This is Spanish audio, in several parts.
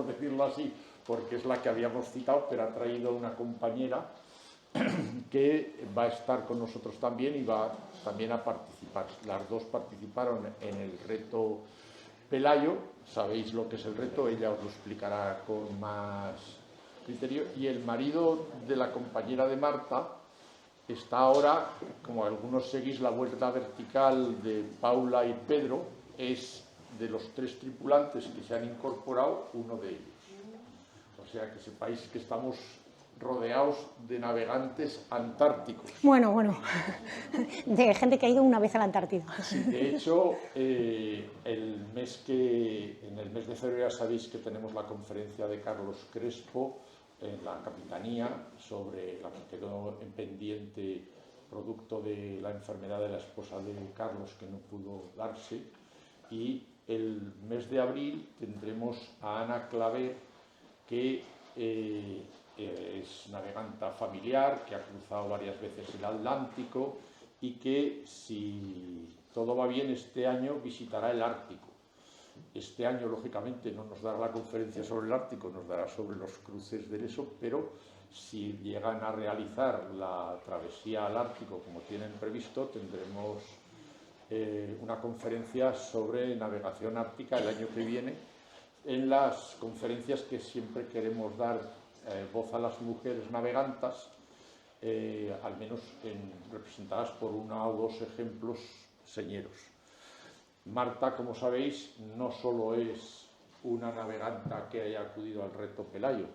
decirlo así, porque es la que habíamos citado, pero ha traído una compañera que va a estar con nosotros también y va también a participar. Las dos participaron en el reto Pelayo, sabéis lo que es el reto, ella os lo explicará con más criterio, y el marido de la compañera de Marta está ahora, como algunos seguís la vuelta vertical de Paula y Pedro, es de los 3 tripulantes que se han incorporado, uno de ellos. O sea, que sepáis que estamos rodeados de navegantes antárticos. Bueno, de gente que ha ido una vez a la Antártida. Sí, de hecho, en el mes de febrero ya sabéis que tenemos la conferencia de Carlos Crespo en la Capitanía sobre la que quedó en pendiente producto de la enfermedad de la esposa de Carlos que no pudo darse, y el mes de abril tendremos a Ana Claver, que es naveganta familiar, que ha cruzado varias veces el Atlántico y que, si todo va bien, este año visitará el Ártico. Este año, lógicamente, no nos dará la conferencia sobre el Ártico, nos dará sobre los cruces del ESO, pero si llegan a realizar la travesía al Ártico como tienen previsto, tendremos una conferencia sobre navegación ártica el año que viene, en las conferencias que siempre queremos dar voz a las mujeres navegantas, al menos representadas por 1 o 2 ejemplos señeros. Marta, como sabéis, no solo es una naveganta que haya acudido al reto Pelayo,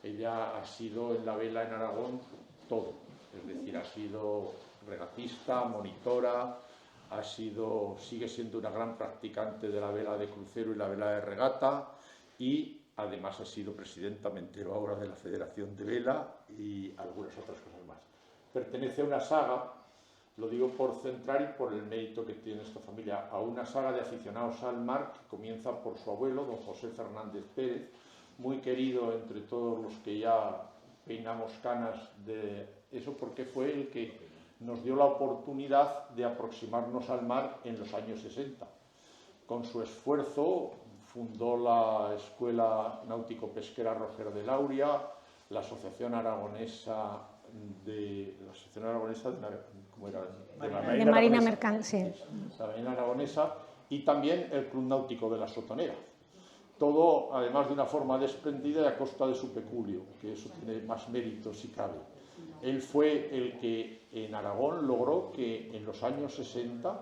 ella ha sido en la vela en Aragón todo, es decir, ha sido regatista, monitora, sigue siendo una gran practicante de la vela de crucero y la vela de regata, y además ha sido presidenta, me entero ahora, de la Federación de Vela y algunas otras cosas más. Pertenece a una saga, lo digo por centrar y por el mérito que tiene esta familia, a una saga de aficionados al mar que comienza por su abuelo, don José Fernández Pérez, muy querido entre todos los que ya peinamos canas de eso, porque fue el que nos dio la oportunidad de aproximarnos al mar en los años 60. Con su esfuerzo fundó la Escuela Náutico-Pesquera Roger de Lauria, la Asociación Aragonesa de la Marina Mercante, la Marina Aragonesa, y también el Club Náutico de la Sotonera. Todo, además, de una forma desprendida y a costa de su peculio, que eso tiene más mérito si cabe. Él fue el que en Aragón logró que en los años 60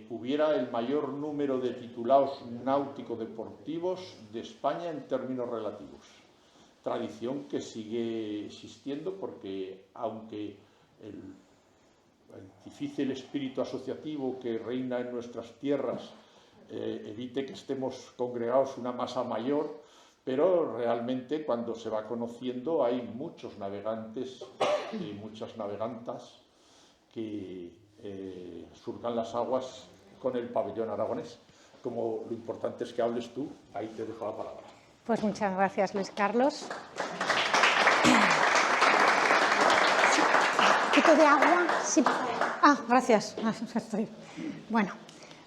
hubiera el mayor número de titulados náutico-deportivos de España en términos relativos. Tradición que sigue existiendo porque, aunque el difícil espíritu asociativo que reina en nuestras tierras evite que estemos congregados una masa mayor, pero realmente cuando se va conociendo hay muchos navegantes y muchas navegantas que surcan las aguas con el pabellón aragonés. Como lo importante es que hables tú, ahí te dejo la palabra. Pues muchas gracias, Luis Carlos. ¿Un poquito de agua? Sí. Gracias. Bueno,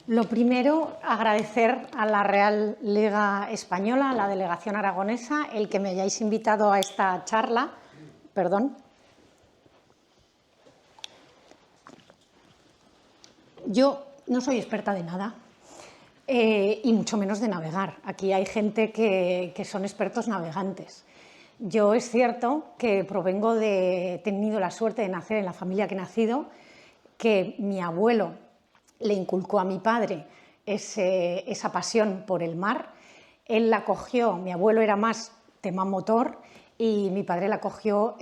lo primero, agradecer a la Real Liga Española, a la delegación aragonesa, el que me hayáis invitado a esta charla. Perdón. Yo no soy experta de nada, y mucho menos de navegar. Aquí hay gente que son expertos navegantes. Yo es cierto que he tenido la suerte de nacer en la familia que he nacido, que mi abuelo le inculcó a mi padre esa pasión por el mar. Él la cogió, mi abuelo era más tema motor y mi padre la cogió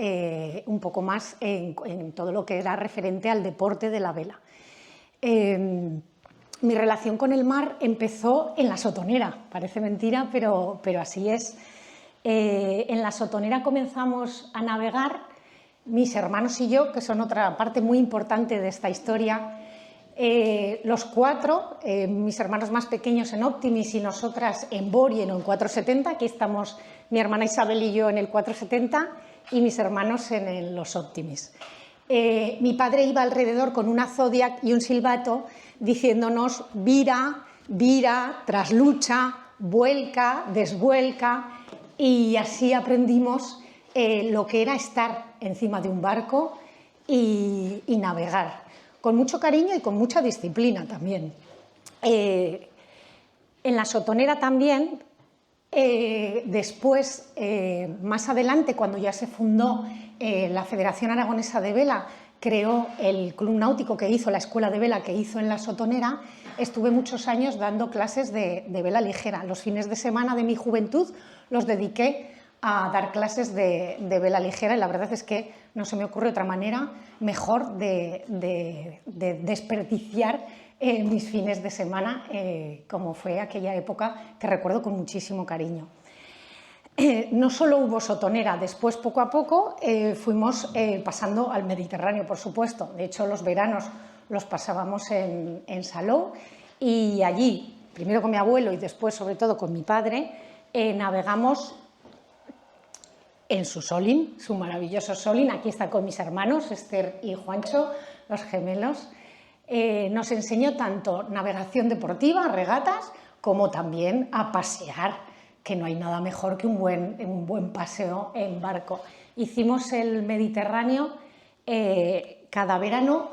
un poco más en todo lo que era referente al deporte de la vela. Mi relación con el mar empezó en la Sotonera, parece mentira, pero así es. En la Sotonera comenzamos a navegar, mis hermanos y yo, que son otra parte muy importante de esta historia. Los 4, mis hermanos más pequeños en Optimis y nosotras en Borien o en 470, aquí estamos mi hermana Isabel y yo en el 470 y mis hermanos en los Optimis. Mi padre iba alrededor con una Zodiac y un silbato diciéndonos vira, vira, traslucha, vuelca, desvuelca, y así aprendimos lo que era estar encima de un barco y navegar, con mucho cariño y con mucha disciplina también. En la Sotonera también, después, más adelante, cuando ya se fundó la Federación Aragonesa de Vela, creó el club náutico que hizo, la escuela de vela que hizo en la Sotonera, estuve muchos años dando clases de vela ligera. Los fines de semana de mi juventud los dediqué a dar clases de vela ligera, y la verdad es que no se me ocurre otra manera mejor de desperdiciar mis fines de semana, como fue aquella época que recuerdo con muchísimo cariño. No solo hubo Sotonera, después poco a poco fuimos pasando al Mediterráneo, por supuesto. De hecho, los veranos los pasábamos en Salou, y allí, primero con mi abuelo y después sobre todo con mi padre, navegamos en su Solin, su maravilloso Solin. Aquí está con mis hermanos, Esther y Juancho, los gemelos. Nos enseñó tanto navegación deportiva, regatas, como también a pasear, que no hay nada mejor que un buen paseo en barco. Hicimos el Mediterráneo, cada verano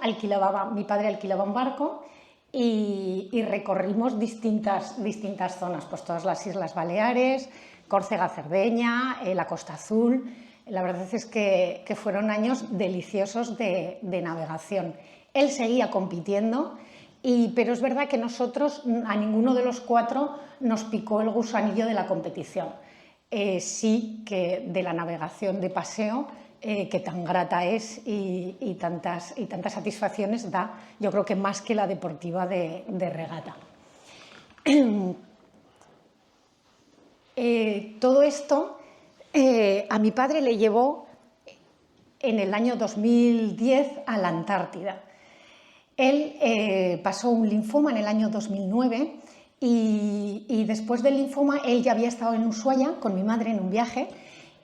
mi padre alquilaba un barco y recorrimos distintas zonas, pues todas las Islas Baleares, Córcega, Cerdeña, la Costa Azul. La verdad es que fueron años deliciosos de navegación. Él seguía compitiendo, pero es verdad que nosotros, a ninguno de los cuatro, nos picó el gusanillo de la competición. Sí que de la navegación de paseo, que tan grata es y tantas satisfacciones da, yo creo que más que la deportiva de regata. Todo esto a mi padre le llevó en el año 2010 a la Antártida. Él pasó un linfoma en el año 2009 y después del linfoma él ya había estado en Ushuaia con mi madre en un viaje,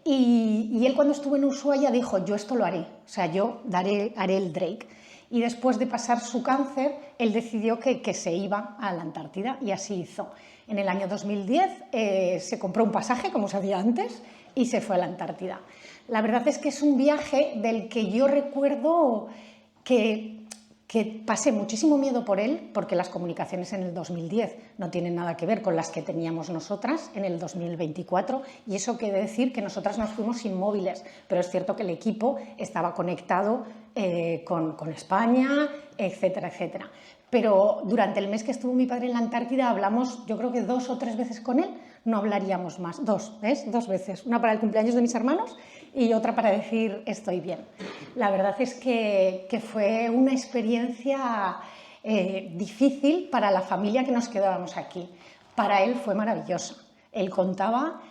y él, cuando estuvo en Ushuaia, dijo: yo esto lo haré, o sea, yo haré el Drake. Y después de pasar su cáncer, él decidió que se iba a la Antártida, y así hizo. En el año 2010 se compró un pasaje, como se hacía antes, y se fue a la Antártida. La verdad es que es un viaje del que yo recuerdo que pasé muchísimo miedo por él, porque las comunicaciones en el 2010 no tienen nada que ver con las que teníamos nosotras en el 2024, y eso quiere decir que nosotras nos fuimos sin móviles, pero es cierto que el equipo estaba conectado con España, etcétera, etcétera. Pero durante el mes que estuvo mi padre en la Antártida hablamos, yo creo que 2 o 3 veces con él, no hablaríamos más, 2 veces, una para el cumpleaños de mis hermanos y otra para decir estoy bien. La verdad es que fue una experiencia difícil para la familia que nos quedábamos aquí. Para él fue maravillosa. Él contaba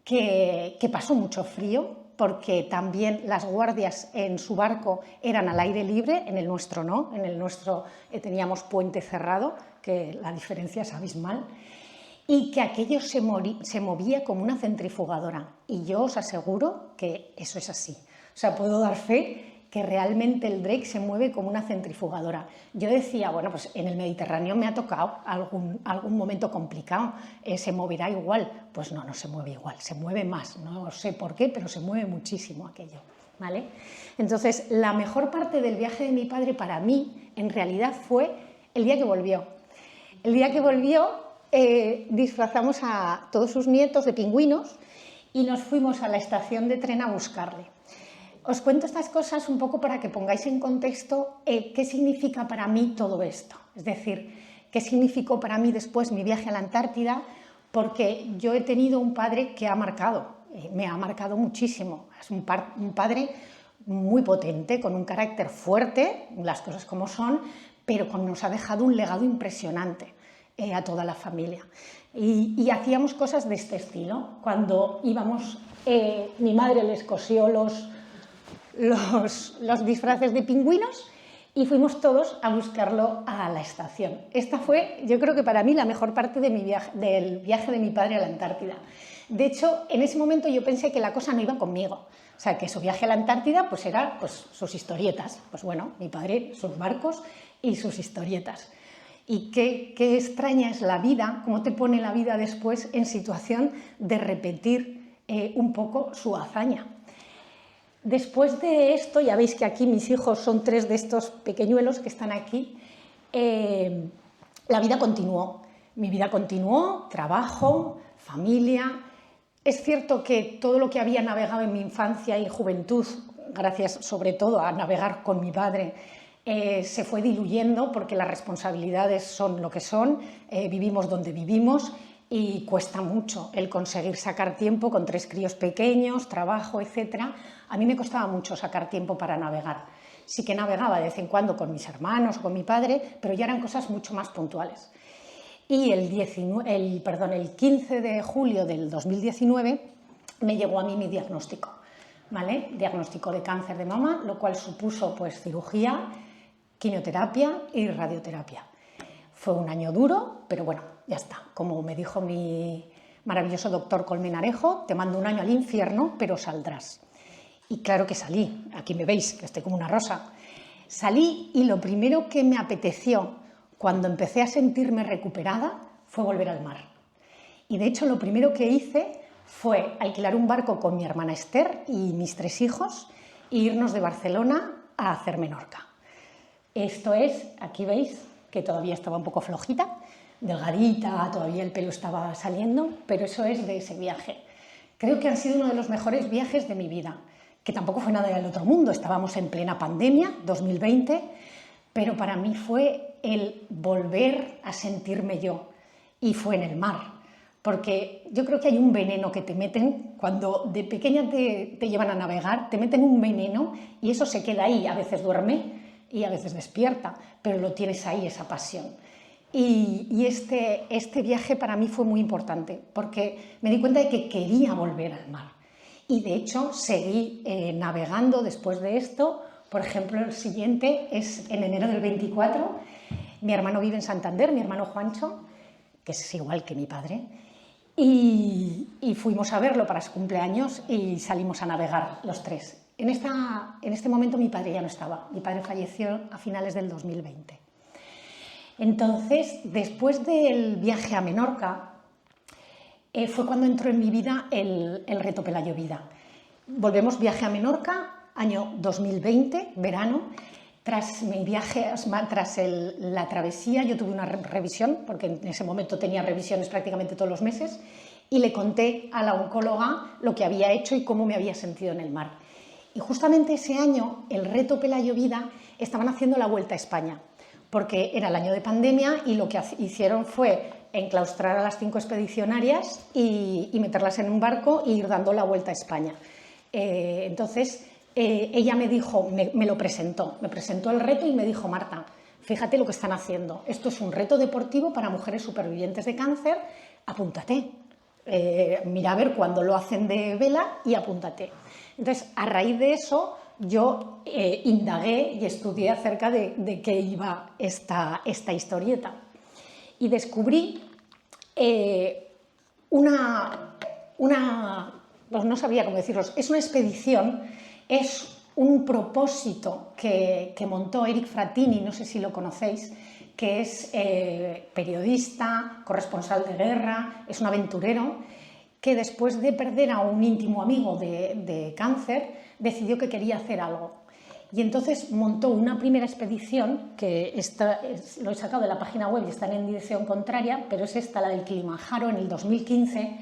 que pasó mucho frío, porque también las guardias en su barco eran al aire libre, en el nuestro no, en el nuestro teníamos puente cerrado, que la diferencia es abismal, y que aquello se movía como una centrifugadora, y yo os aseguro que eso es así. O sea, puedo dar fe que realmente el Drake se mueve como una centrifugadora. Yo decía, bueno, pues en el Mediterráneo me ha tocado algún momento complicado, ¿se moverá igual? Pues no se mueve igual, se mueve más, no sé por qué, pero se mueve muchísimo aquello, ¿vale? Entonces, la mejor parte del viaje de mi padre para mí, en realidad, fue el día que volvió. El día que volvió, disfrazamos a todos sus nietos de pingüinos y nos fuimos a la estación de tren a buscarle. Os cuento estas cosas un poco para que pongáis en contexto qué significa para mí todo esto. Es decir, qué significó para mí después mi viaje a la Antártida, porque yo he tenido un padre que me ha marcado muchísimo. Es un padre muy potente, con un carácter fuerte, las cosas como son, pero nos ha dejado un legado impresionante a toda la familia. Y hacíamos cosas de este estilo. Cuando íbamos, mi madre les cosió los disfraces de pingüinos y fuimos todos a buscarlo a la estación. Esta fue, yo creo que para mí, la mejor parte de del viaje de mi padre a la Antártida. De hecho, en ese momento yo pensé que la cosa no iba conmigo, o sea, que su viaje a la Antártida pues era sus historietas. Pues bueno, mi padre, sus barcos y sus historietas. y qué extraña es la vida, cómo te pone la vida después en situación de repetir un poco su hazaña. Después de esto, ya veis que aquí mis hijos son 3 de estos pequeñuelos que están aquí, la vida continuó. Mi vida continuó, trabajo, familia. Es cierto que todo lo que había navegado en mi infancia y juventud, gracias sobre todo a navegar con mi padre, se fue diluyendo porque las responsabilidades son lo que son, vivimos donde vivimos y cuesta mucho el conseguir sacar tiempo con 3 críos pequeños, trabajo, etc. A mí me costaba mucho sacar tiempo para navegar. Sí que navegaba de vez en cuando con mis hermanos o con mi padre, pero ya eran cosas mucho más puntuales. Y el 15 de julio del 2019 me llegó a mí mi diagnóstico, ¿vale? Diagnóstico de cáncer de mama, lo cual supuso pues cirugía, quimioterapia y radioterapia. Fue un año duro, pero bueno, ya está. Como me dijo mi maravilloso doctor Colmenarejo, te mando un año al infierno, pero saldrás. Y claro que salí, aquí me veis, que estoy como una rosa. Salí y lo primero que me apeteció cuando empecé a sentirme recuperada fue volver al mar. Y de hecho lo primero que hice fue alquilar un barco con mi hermana Esther y mis 3 hijos e irnos de Barcelona a hacer Menorca. Esto es, aquí veis que todavía estaba un poco flojita, delgadita, todavía el pelo estaba saliendo, pero eso es de ese viaje. Creo que han sido uno de los mejores viajes de mi vida, que tampoco fue nada del otro mundo, estábamos en plena pandemia, 2020, pero para mí fue el volver a sentirme yo, y fue en el mar, porque yo creo que hay un veneno que te meten, cuando de pequeña te llevan a navegar, te meten un veneno y eso se queda ahí, a veces duerme y a veces despierta, pero lo tienes ahí, esa pasión. Y este viaje para mí fue muy importante, porque me di cuenta de que quería volver al mar, y de hecho seguí navegando después de esto. Por ejemplo, el siguiente es en enero del 24, mi hermano vive en Santander, mi hermano Juancho, que es igual que mi padre, y fuimos a verlo para su cumpleaños y salimos a navegar los 3. En este momento mi padre ya no estaba, mi padre falleció a finales del 2020. Entonces, después del viaje a Menorca, fue cuando entró en mi vida el reto Pelayo Vida. Volvemos viaje a Menorca, año 2020, verano. Tras mi viaje, tras la travesía, yo tuve una revisión, porque en ese momento tenía revisiones prácticamente todos los meses, y le conté a la oncóloga lo que había hecho y cómo me había sentido en el mar. Y justamente ese año, el reto Pelayo Vida, estaban haciendo la Vuelta a España, porque era el año de pandemia y lo que hicieron fue enclaustrar a las 5 expedicionarias y meterlas en un barco e ir dando la Vuelta a España. Entonces, ella me dijo, me lo presentó, me presentó el reto y me dijo: Marta, fíjate lo que están haciendo, esto es un reto deportivo para mujeres supervivientes de cáncer, apúntate, mira a ver cuándo lo hacen de vela y apúntate. Entonces, a raíz de eso, yo indagué y estudié acerca de qué iba esta historieta, y descubrí pues no sabía cómo deciros, es una expedición, es un propósito que montó Eric Frattini, no sé si lo conocéis, que es periodista, corresponsal de guerra, es un aventurero, que después de perder a un íntimo amigo de cáncer, decidió que quería hacer algo. Y entonces montó una primera expedición, que lo he sacado de la página web y están en dirección contraria, pero es esta, la del Kilimanjaro, en el 2015,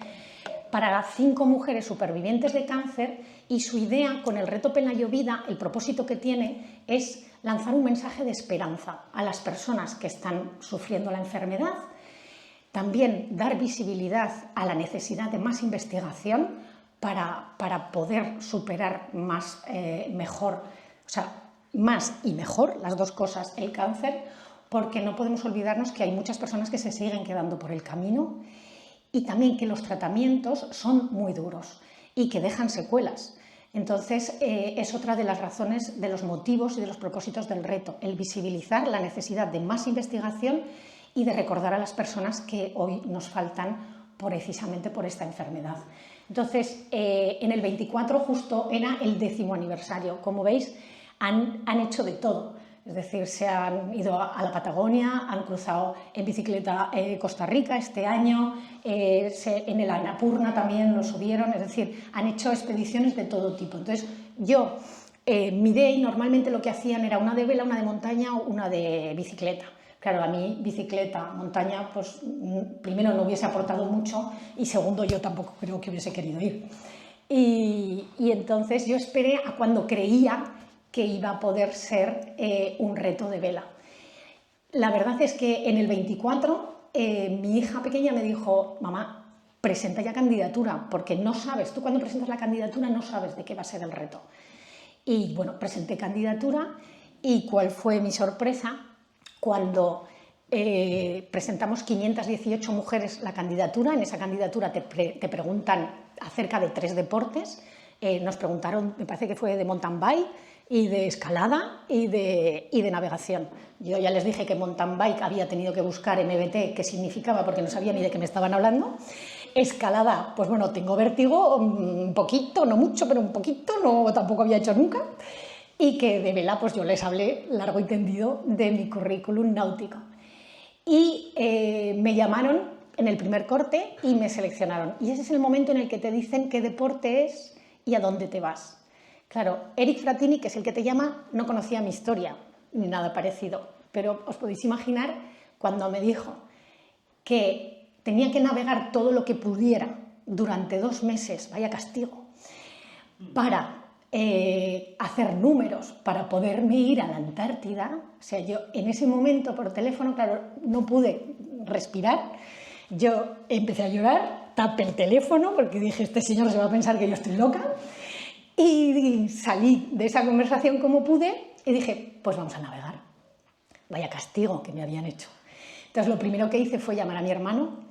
para 5 mujeres supervivientes de cáncer, y su idea con el reto Pelayo Vida, el propósito que tiene es lanzar un mensaje de esperanza a las personas que están sufriendo la enfermedad, también dar visibilidad a la necesidad de más investigación para poder superar más y mejor, las dos cosas, el cáncer, porque no podemos olvidarnos que hay muchas personas que se siguen quedando por el camino, y también que los tratamientos son muy duros y que dejan secuelas. Entonces, es otra de las razones, de los motivos y de los propósitos del reto, el visibilizar la necesidad de más investigación y de recordar a las personas que hoy nos faltan precisamente por esta enfermedad. Entonces, en el 24 justo era el 10º aniversario. Como veis, han hecho de todo. Es decir, se han ido a la Patagonia, han cruzado en bicicleta Costa Rica este año, en el Annapurna también lo subieron, es decir, han hecho expediciones de todo tipo. Entonces, yo miré y normalmente lo que hacían era una de vela, una de montaña o una de bicicleta. Claro, a mí bicicleta, montaña, pues primero no hubiese aportado mucho y segundo yo tampoco creo que hubiese querido ir. Y entonces yo esperé a cuando creía que iba a poder ser un reto de vela. La verdad es que en el 24 mi hija pequeña me dijo, mamá, presenta ya candidatura, porque no sabes, tú cuando presentas la candidatura no sabes de qué va a ser el reto. Y bueno, presenté candidatura y ¿cuál fue mi sorpresa? Cuando presentamos 518 mujeres la candidatura, en esa candidatura te preguntan acerca de 3 deportes, nos preguntaron, me parece que fue de mountain bike y de escalada y de navegación. Yo ya les dije que mountain bike había tenido que buscar MBT qué significaba porque no sabía ni de qué me estaban hablando. Escalada, pues bueno, tengo vértigo, un poquito, no mucho, pero un poquito, no, tampoco había hecho nunca. Y que de vela, pues yo les hablé largo y tendido de mi currículum náutico. Y me llamaron en el primer corte y me seleccionaron. Y ese es el momento en el que te dicen qué deporte es y a dónde te vas. Claro, Eric Fratini, que es el que te llama, no conocía mi historia, ni nada parecido. Pero os podéis imaginar cuando me dijo que tenía que navegar todo lo que pudiera durante 2 meses, vaya castigo, para hacer números, para poderme ir a la Antártida. O sea, yo en ese momento por teléfono, claro, no pude respirar. Yo empecé a llorar, tapé el teléfono porque dije, este señor se va a pensar que yo estoy loca. Y salí de esa conversación como pude y dije, pues vamos a navegar. Vaya castigo que me habían hecho. Entonces lo primero que hice fue llamar a mi hermano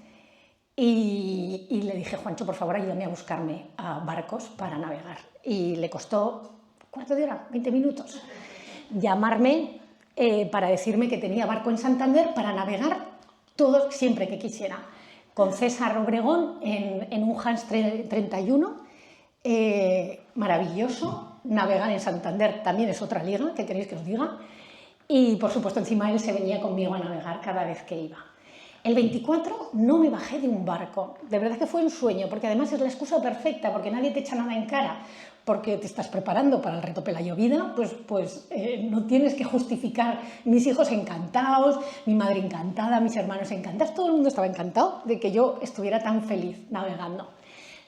y le dije, Juancho, por favor, ayúdame a buscarme a barcos para navegar. Y le costó cuarto de hora, 20 minutos, llamarme para decirme que tenía barco en Santander para navegar todo siempre que quisiera. Con César Obregón en un Hans 31, maravilloso. Navegar en Santander también es otra liga, ¿qué queréis que os diga? Y por supuesto encima él se venía conmigo a navegar cada vez que iba. El 24 no me bajé de un barco, de verdad que fue un sueño, porque además es la excusa perfecta, porque nadie te echa nada en cara, porque te estás preparando para el reto Pelayovida, pues no tienes que justificar. Mis hijos encantados, mi madre encantada, mis hermanos encantados, todo el mundo estaba encantado de que yo estuviera tan feliz navegando.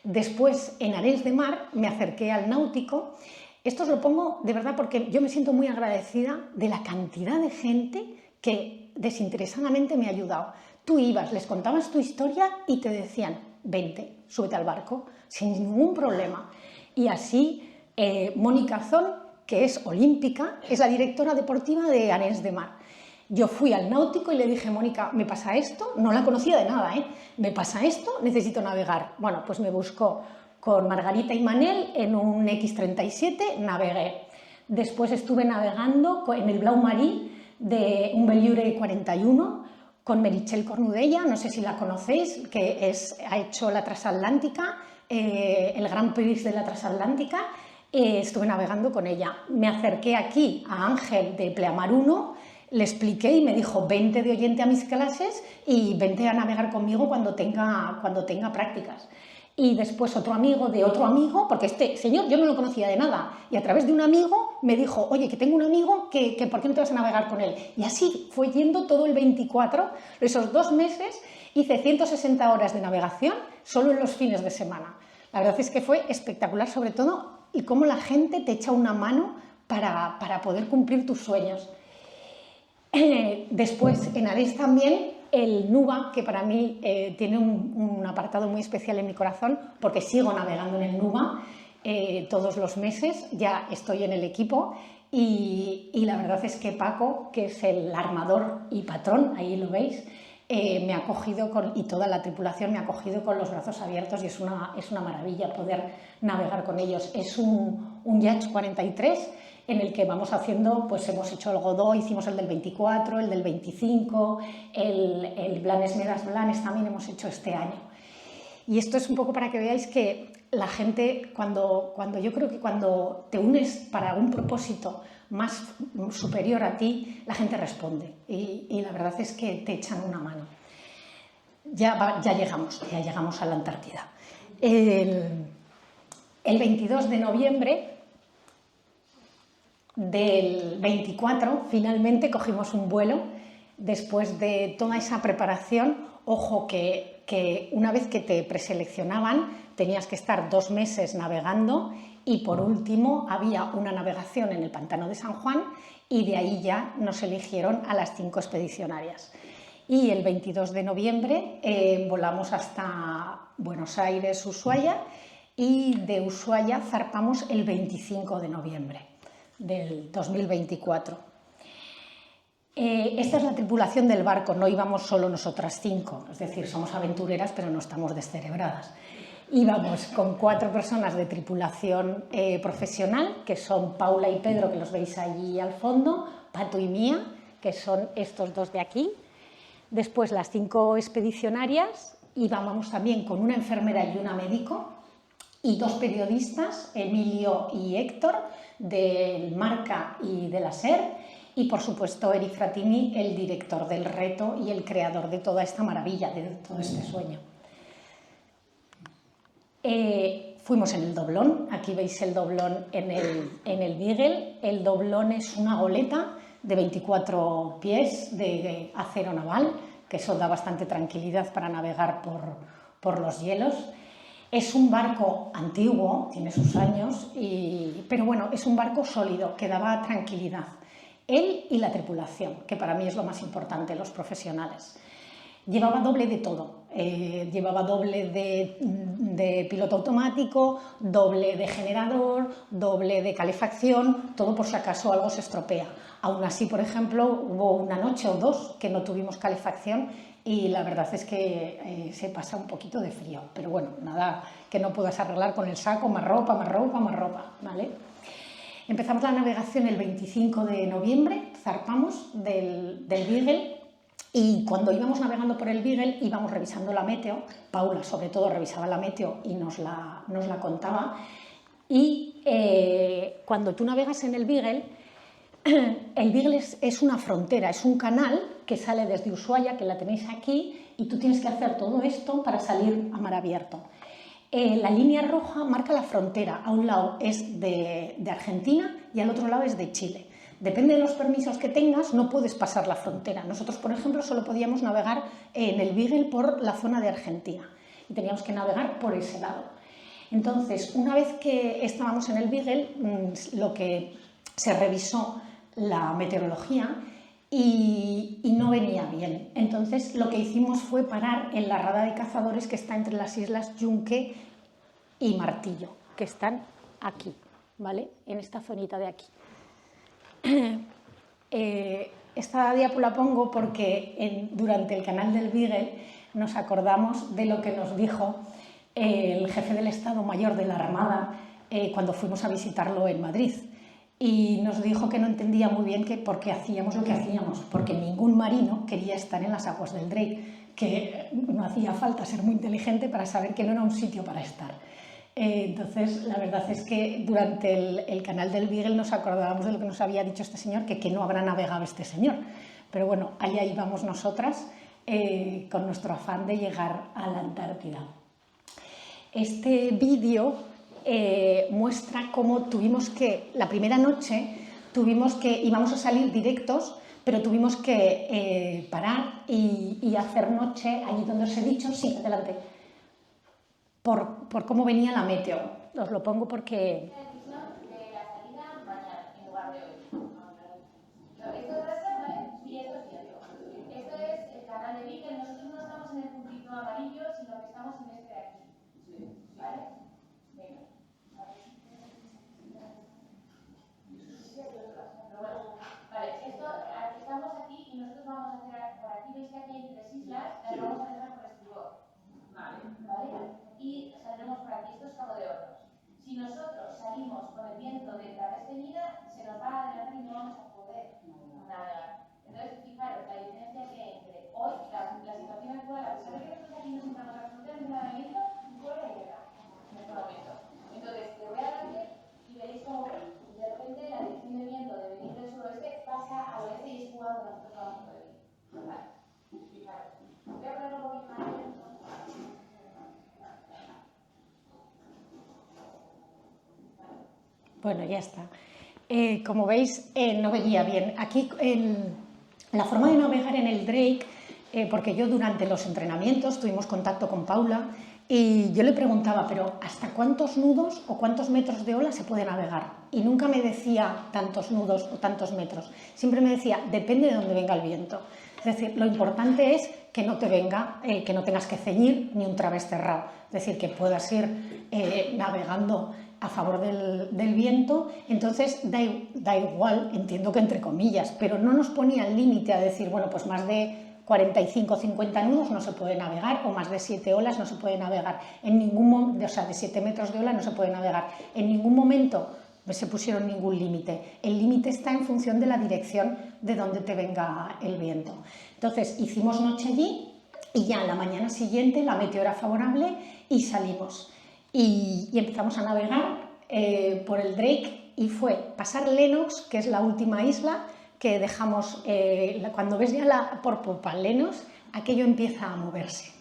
Después, en Arenys de Mar, me acerqué al náutico. Esto os lo pongo de verdad porque yo me siento muy agradecida de la cantidad de gente que desinteresadamente me ha ayudado. Tú ibas, les contabas tu historia y te decían, vente, súbete al barco, sin ningún problema. Y así, Mónica Azón, que es olímpica, es la directora deportiva de Arenys de Mar. Yo fui al náutico y le dije, Mónica, me pasa esto, no la conocía de nada, me pasa esto, necesito navegar. Bueno, pues me buscó con Margarita y Manel en un X37, navegué. Después estuve navegando en el Blau Marí de un Bellure 41 con Meritxell Cornudella, no sé si la conocéis, que ha hecho la transatlántica, el Grand Prix de la transatlántica. Estuve navegando con ella. Me acerqué aquí a Ángel de Pleamar 1, le expliqué y me dijo, vente de oyente a mis clases y vente a navegar conmigo cuando tenga prácticas. Y después otro amigo de otro amigo, porque este señor yo no lo conocía de nada, y a través de un amigo me dijo, oye, que tengo un amigo que ¿por qué no te vas a navegar con él? Y así fue yendo todo el 24, esos 2 meses hice 160 horas de navegación solo en los fines de semana. La verdad es que fue espectacular, sobre todo, y cómo la gente te echa una mano para poder cumplir tus sueños. Después, en Arenys también, el Nuba, que para mí tiene un apartado muy especial en mi corazón, porque sigo navegando en el Nuba todos los meses, ya estoy en el equipo y la verdad es que Paco, que es el armador y patrón, ahí lo veis, me ha acogido y toda la tripulación me ha acogido con los brazos abiertos y es una maravilla poder navegar con ellos. Es un Yacht 43 en el que vamos haciendo, pues hemos hecho el Godó, hicimos el del 24, el del 25, el Blanes Medas Blanes también hemos hecho este año. Y esto es un poco para que veáis que la gente, cuando yo creo que cuando te unes para un propósito más superior a ti, la gente responde y la verdad es que te echan una mano. Ya llegamos a la Antártida. El 22 de noviembre del 24 finalmente cogimos un vuelo después de toda esa preparación. Ojo que una vez que te preseleccionaban tenías que estar 2 meses navegando y por último había una navegación en el pantano de San Juan y de ahí ya nos eligieron a las 5 expedicionarias. Y el 22 de noviembre volamos hasta Buenos Aires, Ushuaia, y de Ushuaia zarpamos el 25 de noviembre del 2024. Esta es la tripulación del barco, no íbamos solo nosotras 5, es decir, somos aventureras pero no estamos descerebradas. Íbamos con 4 personas de tripulación profesional, que son Paula y Pedro, que los veis allí al fondo, Pato y Mía, que son estos 2 de aquí. Después las 5 expedicionarias, íbamos también con una enfermera y una médico y 2 periodistas, Emilio y Héctor, del Marca y de la SER, y por supuesto Eric Fratini, el director del reto y el creador de toda esta maravilla, de todo este sueño. Fuimos en el doblón, aquí veis el doblón en el Beagle. El doblón es una goleta de 24 pies de acero naval, que eso da bastante tranquilidad para navegar por los hielos. Es un barco antiguo, tiene sus años, pero bueno, es un barco sólido que daba tranquilidad. Él y la tripulación, que para mí es lo más importante, los profesionales. Llevaba doble de todo, llevaba doble de piloto automático, doble de generador, doble de calefacción, todo por si acaso algo se estropea. Aún así, por ejemplo, hubo una noche o 2 que no tuvimos calefacción y la verdad es que se pasa un poquito de frío, pero bueno, nada que no puedas arreglar con el saco, más ropa, ¿vale? Empezamos la navegación el 25 de noviembre, zarpamos del Beagle. Y cuando íbamos navegando por el Beagle íbamos revisando la meteo, Paula sobre todo revisaba la meteo y nos la contaba, y cuando tú navegas en el Beagle es una frontera, es un canal que sale desde Ushuaia, que la tenéis aquí, y tú tienes que hacer todo esto para salir a mar abierto. La línea roja marca la frontera, a un lado es de Argentina y al otro lado es de Chile. Depende de los permisos que tengas, no puedes pasar la frontera. Nosotros, por ejemplo, solo podíamos navegar en el Beagle por la zona de Argentina y teníamos que navegar por ese lado. Entonces, una vez que estábamos en el Beagle, lo que se revisó la meteorología y no venía bien. Entonces, lo que hicimos fue parar en la rada de cazadores que está entre las islas Yunque y Martillo, que están aquí, ¿vale? En esta zonita de aquí. Esta diapo la pongo porque durante el canal del Beagle nos acordamos de lo que nos dijo el jefe del Estado Mayor de la Armada cuando fuimos a visitarlo en Madrid, y nos dijo que no entendía muy bien por qué hacíamos lo que hacíamos, porque ningún marino quería estar en las aguas del Drake, que no hacía falta ser muy inteligente para saber que no era un sitio para estar. Entonces, la verdad es que durante el canal del Beagle nos acordábamos de lo que nos había dicho este señor, que no habrá navegado este señor. Pero bueno, allá íbamos nosotras con nuestro afán de llegar a la Antártida. Este vídeo muestra cómo la primera noche íbamos a salir directos, pero tuvimos que parar y hacer noche allí donde os he dicho. Sí, adelante. Por cómo venía la meteo. Os lo pongo porque... Esto es el canal de Beagle. Nosotros no estamos en el puntito amarillo, sino que estamos en este de aquí. ¿Vale? Venga. Vale, estamos aquí y nosotros vamos a hacer por aquí. Veis que aquí hay 3 islas, las vamos a dejar por estribor. ¿Vale? Y saldremos por aquí. Esto es Cabo de Hornos. Si nosotros salimos con el viento de través venida, se nos va a adelantar y no vamos a poder navegar. Entonces, fijaros la diferencia que hay entre hoy, la situación actual, a pesar de que nosotros aquí nos encontramos a la frontera de navegamiento, fuera de guerra en este momento. Entonces, te voy a dar y veréis cómo de repente la dirección de viento de venir Bueno, ya está. Como veis, no veía bien. Aquí, la forma de navegar en el Drake, porque yo durante los entrenamientos tuvimos contacto con Paula y yo le preguntaba, pero ¿hasta cuántos nudos o cuántos metros de ola se puede navegar? Y nunca me decía tantos nudos o tantos metros. Siempre me decía, depende de dónde venga el viento. Es decir, lo importante es que no te venga, que no tengas que ceñir ni un través cerrado. Es decir, que puedas ir navegando a favor del viento. Entonces da igual, entiendo que entre comillas, pero no nos ponía el límite a decir, bueno, pues más de 45 o 50 nudos no se puede navegar, o más de 7 olas no se puede navegar, en ningún momento, o sea, de 7 metros de ola no se puede navegar. En ningún momento se pusieron ningún límite. El límite está en función de la dirección de donde te venga el viento. Entonces, hicimos noche allí y ya la mañana siguiente la meteo era favorable y salimos. Y empezamos a navegar por el Drake y fue pasar Lennox, que es la última isla que dejamos, cuando ves ya por popa Lennox, aquello empieza a moverse.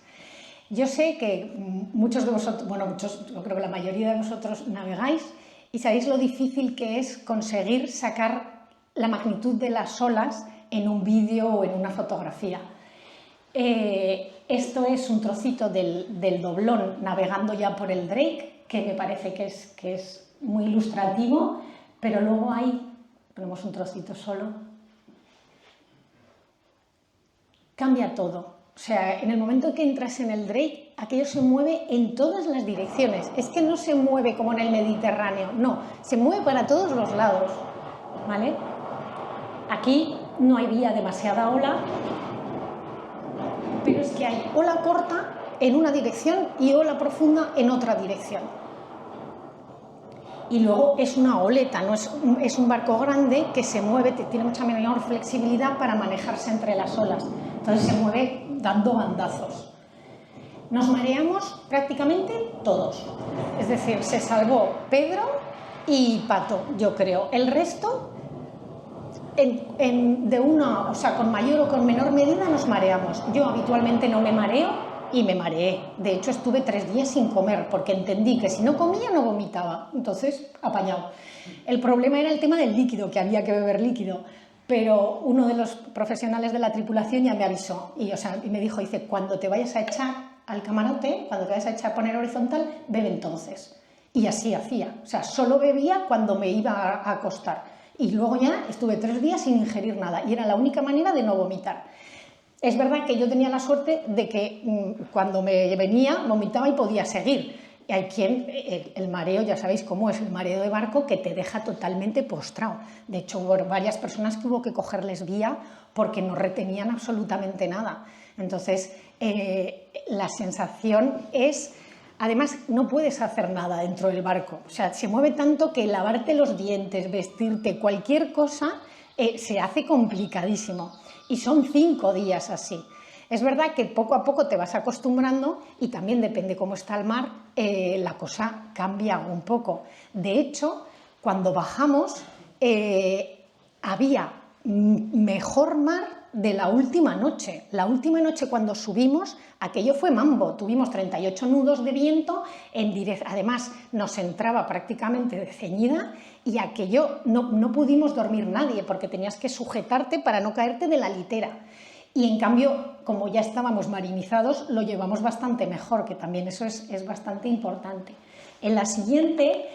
Yo sé que muchos de vosotros, bueno, yo creo que la mayoría de vosotros navegáis y sabéis lo difícil que es conseguir sacar la magnitud de las olas en un vídeo o en una fotografía. Esto es un trocito del doblón navegando ya por el Drake, que me parece que es muy ilustrativo, pero luego ponemos un trocito solo. Cambia todo. O sea, en el momento que entras en el Drake, aquello se mueve en todas las direcciones. Es que no se mueve como en el Mediterráneo, no, se mueve para todos los lados, ¿vale? Aquí no había demasiada ola, pero es que hay ola corta en una dirección y ola profunda en otra dirección. Y luego es una oleta, no es un barco grande que se mueve, tiene mucha menor flexibilidad para manejarse entre las olas. Entonces se mueve dando bandazos. Nos mareamos prácticamente todos. Es decir, se salvó Pedro y Pato, yo creo. El resto, con mayor o con menor medida nos mareamos. Yo habitualmente no me mareo y me mareé. De hecho, estuve 3 días sin comer porque entendí que si no comía no vomitaba. Entonces, apañado. El problema era el tema del líquido, que había que beber líquido. Pero uno de los profesionales de la tripulación ya me avisó y me dijo, dice, cuando te vayas a echar al camarote, cuando te vayas a echar a poner horizontal, bebe entonces. Y así hacía. O sea, solo bebía cuando me iba a acostar. Y luego ya estuve 3 días sin ingerir nada y era la única manera de no vomitar. Es verdad que yo tenía la suerte de que cuando me venía, vomitaba y podía seguir. Y hay el mareo, ya sabéis cómo es el mareo de barco, que te deja totalmente postrado. De hecho, hubo varias personas que hubo que cogerles vía porque no retenían absolutamente nada. Entonces, la sensación es... Además, no puedes hacer nada dentro del barco. O sea, se mueve tanto que lavarte los dientes, vestirte, cualquier cosa, se hace complicadísimo. Y son 5 días así. Es verdad que poco a poco te vas acostumbrando y también depende cómo está el mar, la cosa cambia un poco. De hecho, cuando bajamos, había mejor mar de la última noche. La última noche cuando subimos, aquello fue mambo. Tuvimos 38 nudos de viento, además nos entraba prácticamente de ceñida y aquello no pudimos dormir nadie porque tenías que sujetarte para no caerte de la litera. Y en cambio, como ya estábamos marinizados, lo llevamos bastante mejor, que también eso es bastante importante. En la siguiente,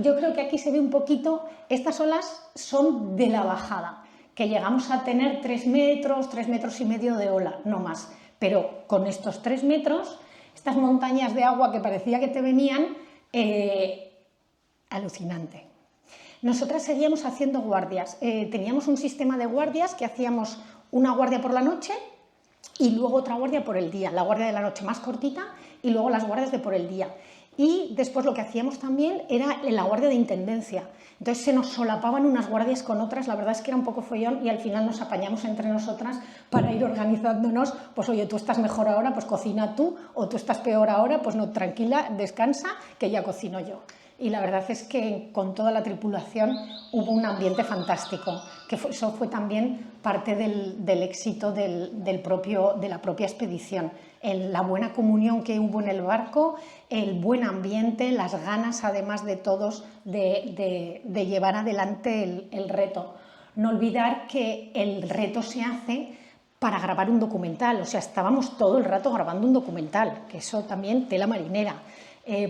yo creo que aquí se ve un poquito, estas olas son de la bajada, que llegamos a tener 3 metros y medio de ola, no más. Pero con estos 3 metros, estas montañas de agua que parecía que te venían, alucinante. Nosotras seguíamos haciendo guardias, teníamos un sistema de guardias que hacíamos una guardia por la noche y luego otra guardia por el día, la guardia de la noche más cortita y luego las guardias de por el día. Y después lo que hacíamos también era la guardia de intendencia. Entonces se nos solapaban unas guardias con otras, la verdad es que era un poco follón y al final nos apañamos entre nosotras para ir organizándonos, pues oye, tú estás mejor ahora, pues cocina tú, o tú estás peor ahora, pues no, tranquila, descansa, que ya cocino yo. y la verdad es que con toda la tripulación hubo un ambiente fantástico, que eso fue también parte del éxito de la propia expedición, la buena comunión que hubo en el barco, el buen ambiente, las ganas además de todos de llevar adelante el reto. No olvidar que el reto se hace para grabar un documental, o sea, estábamos todo el rato grabando un documental, que eso también tela marinera.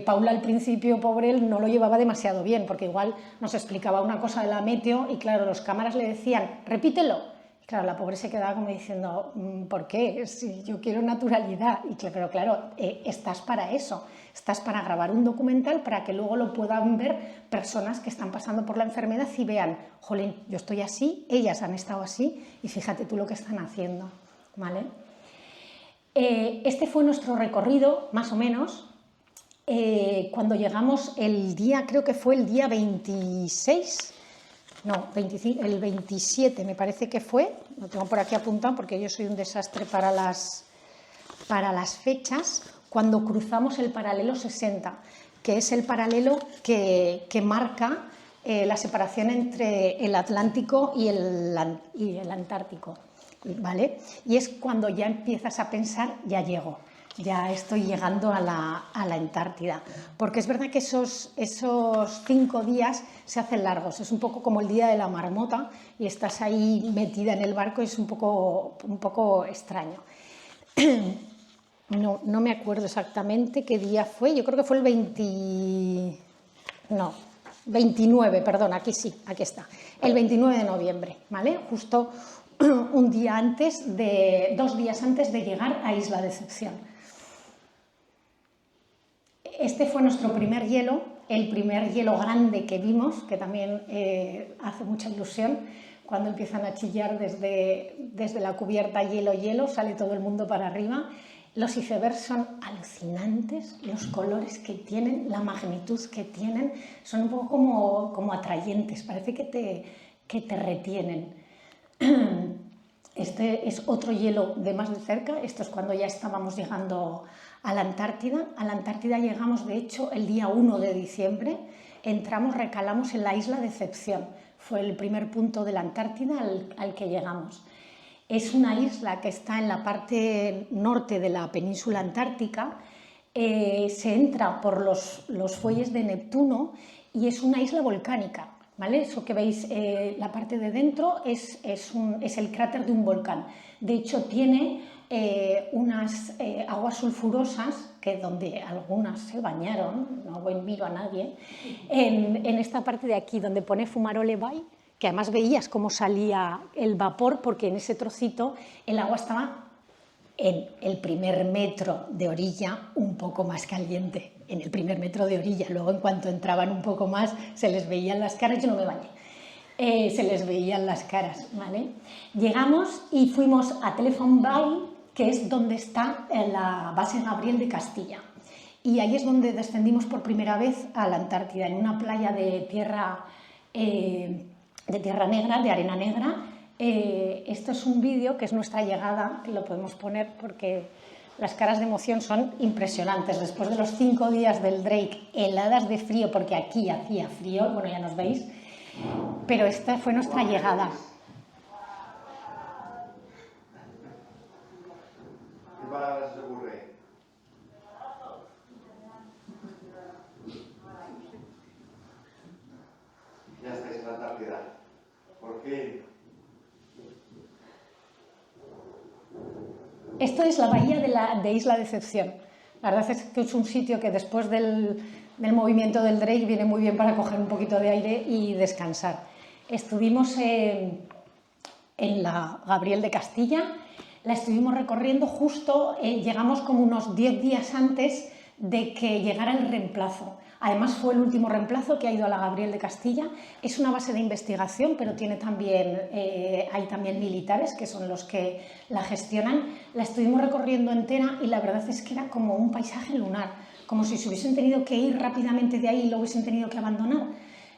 Paula al principio, pobre, no lo llevaba demasiado bien, porque igual nos explicaba una cosa de la meteo y claro, los cámaras le decían, repítelo. Y claro, la pobre se quedaba como diciendo, ¿por qué? Si yo quiero naturalidad. Pero claro, estás para eso, estás para grabar un documental para que luego lo puedan ver personas que están pasando por la enfermedad y vean, jolín, yo estoy así, ellas han estado así y fíjate tú lo que están haciendo, ¿vale? Este fue nuestro recorrido, más o menos. Cuando llegamos el día, creo que fue el día 26, no, 25, el 27 me parece que fue, lo tengo por aquí apuntado porque yo soy un desastre para las fechas, cuando cruzamos el paralelo 60, que es el paralelo que marca la separación entre el Atlántico y el Antártico, ¿vale? Y es cuando ya empiezas a pensar, ya llego. Ya estoy llegando a la Antártida, porque es verdad que esos 5 días se hacen largos, es un poco como el día de la marmota y estás ahí metida en el barco, es un poco extraño. No me acuerdo exactamente qué día fue, yo creo que fue el 29, perdón, aquí sí, aquí está, el 29 de noviembre, ¿vale? Justo 2 días antes de llegar a Isla Decepción. Este fue nuestro primer hielo, el primer hielo grande que vimos, que también hace mucha ilusión. Cuando empiezan a chillar desde la cubierta hielo, sale todo el mundo para arriba. Los icebergs son alucinantes, los colores que tienen, la magnitud que tienen, son un poco como atrayentes, parece que te retienen. Este es otro hielo de más de cerca, esto es cuando ya estábamos llegando a la Antártida. A la Antártida llegamos, de hecho, el día 1 de diciembre, recalamos en la Isla Decepción, fue el primer punto de la Antártida al que llegamos. Es una isla que está en la parte norte de la península antártica, se entra por los fuelles de Neptuno y es una isla volcánica. ¿Vale? Eso que veis, la parte de dentro es el cráter de un volcán. De hecho, tiene unas aguas sulfurosas, donde algunas se bañaron, no miro a nadie, en esta parte de aquí, donde pone Fumarole Bay, que además veías cómo salía el vapor, porque en ese trocito el agua estaba en el primer metro de orilla un poco más caliente, en el primer metro de orilla. Luego, en cuanto entraban un poco más, se les veían las caras. Yo no me bañé, se les veían las caras, ¿vale? Llegamos y fuimos a Telephone Bay, que es donde está la base Gabriel de Castilla, y ahí es donde descendimos por primera vez a la Antártida, en una playa de tierra negra, de arena negra. Esto es un vídeo que es nuestra llegada, que lo podemos poner porque las caras de emoción son impresionantes. Después de los 5 días del Drake, heladas de frío, porque aquí hacía frío, bueno, ya nos veis, pero esta fue nuestra llegada. ¿Qué palabras se ocurre? Ya estáis en la Antártida. ¿Por qué? Esto es la bahía de Isla Decepción. La verdad es que es un sitio que después del movimiento del Drake viene muy bien para coger un poquito de aire y descansar. Estuvimos en la Gabriel de Castilla, la estuvimos recorriendo justo, llegamos como unos 10 días antes de que llegara el reemplazo. Además fue el último reemplazo que ha ido a la Gabriel de Castilla. Es una base de investigación, pero tiene también, hay también militares que son los que la gestionan. La estuvimos recorriendo entera y la verdad es que era como un paisaje lunar, como si se hubiesen tenido que ir rápidamente de ahí y lo hubiesen tenido que abandonar.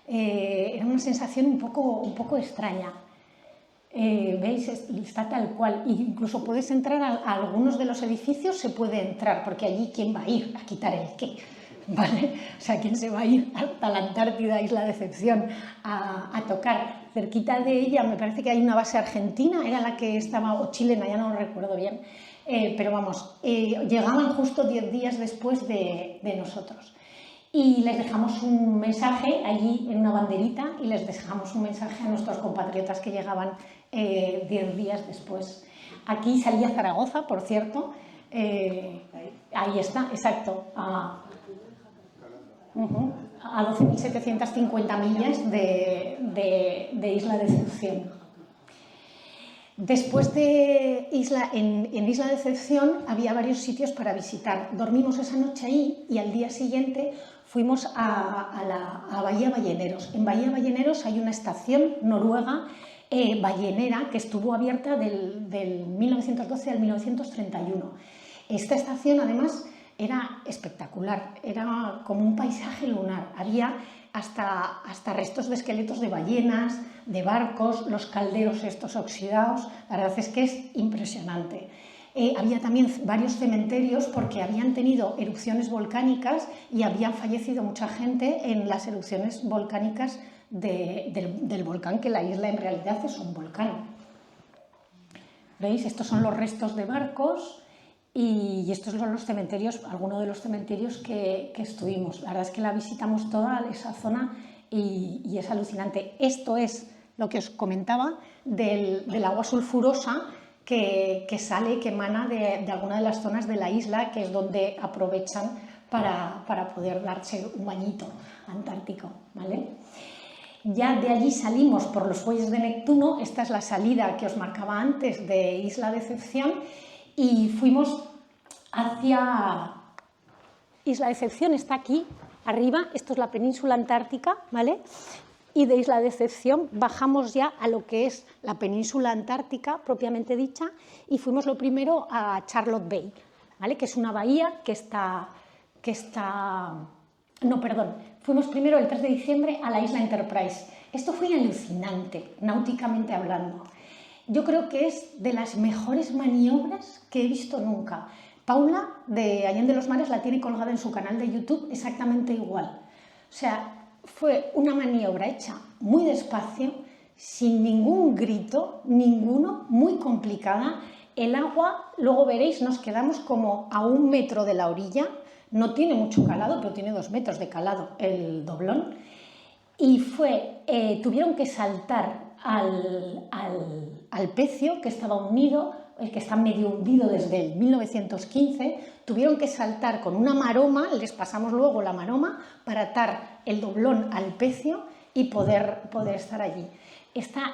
Era una sensación un poco extraña. ¿Veis? Está tal cual. Incluso puedes entrar a algunos de los edificios, se puede entrar, porque allí ¿quién va a ir a quitar el qué? ¿vale? O sea, ¿quién se va a ir hasta la Antártida, Isla Decepción, a tocar? Cerquita de ella me parece que hay una base argentina, era la que estaba, o chilena, ya no lo recuerdo bien, pero vamos, llegaban justo 10 días después de nosotros. Y les dejamos un mensaje allí en una banderita y les dejamos un mensaje a nuestros compatriotas que llegaban 10 días después. Aquí salía Zaragoza, por cierto, ahí está, exacto, a 12.750 millas de Isla Decepción. Después de en Isla Decepción había varios sitios para visitar. Dormimos esa noche ahí y al día siguiente fuimos a Bahía Balleneros. En Bahía Balleneros hay una estación noruega ballenera que estuvo abierta del 1912 al 1931. Esta estación además era espectacular, era como un paisaje lunar. Había hasta restos de esqueletos de ballenas, de barcos, los calderos estos oxidados. La verdad es que es impresionante. Había también varios cementerios porque habían tenido erupciones volcánicas y había fallecido mucha gente en las erupciones volcánicas del volcán, que la isla en realidad es un volcán. ¿Veis? Estos son los restos de barcos. Y estos son los cementerios, algunos de los cementerios que estuvimos. La verdad es que la visitamos toda esa zona y es alucinante. Esto es lo que os comentaba del agua sulfurosa que sale, que emana de alguna de las zonas de la isla, que es donde aprovechan para poder darse un bañito antártico, ¿vale? Ya de allí salimos por los fuelles de Neptuno. Esta es la salida que os marcaba antes de Isla Decepción. Y fuimos hacia Isla Decepción, está aquí arriba, esto es la península antártica, ¿vale? Y de Isla Decepción bajamos ya a lo que es la península antártica propiamente dicha y fuimos lo primero a Charlotte Bay, ¿vale? Que es una bahía que está... No, perdón, fuimos primero el 3 de diciembre a la isla Enterprise. Esto fue alucinante, náuticamente hablando. Yo creo que es de las mejores maniobras que he visto nunca. Paula, de Allende los Mares, la tiene colgada en su canal de YouTube exactamente igual. O sea, fue una maniobra hecha muy despacio, sin ningún grito, ninguno, muy complicada. El agua, luego veréis, nos quedamos como a 1 metro de la orilla. No tiene mucho calado, pero tiene 2 metros de calado el doblón. Y tuvieron que saltar al pecio que estaba hundido, el que está medio hundido desde el 1915, tuvieron que saltar con una maroma, les pasamos luego la maroma para atar el doblón al pecio y poder estar allí.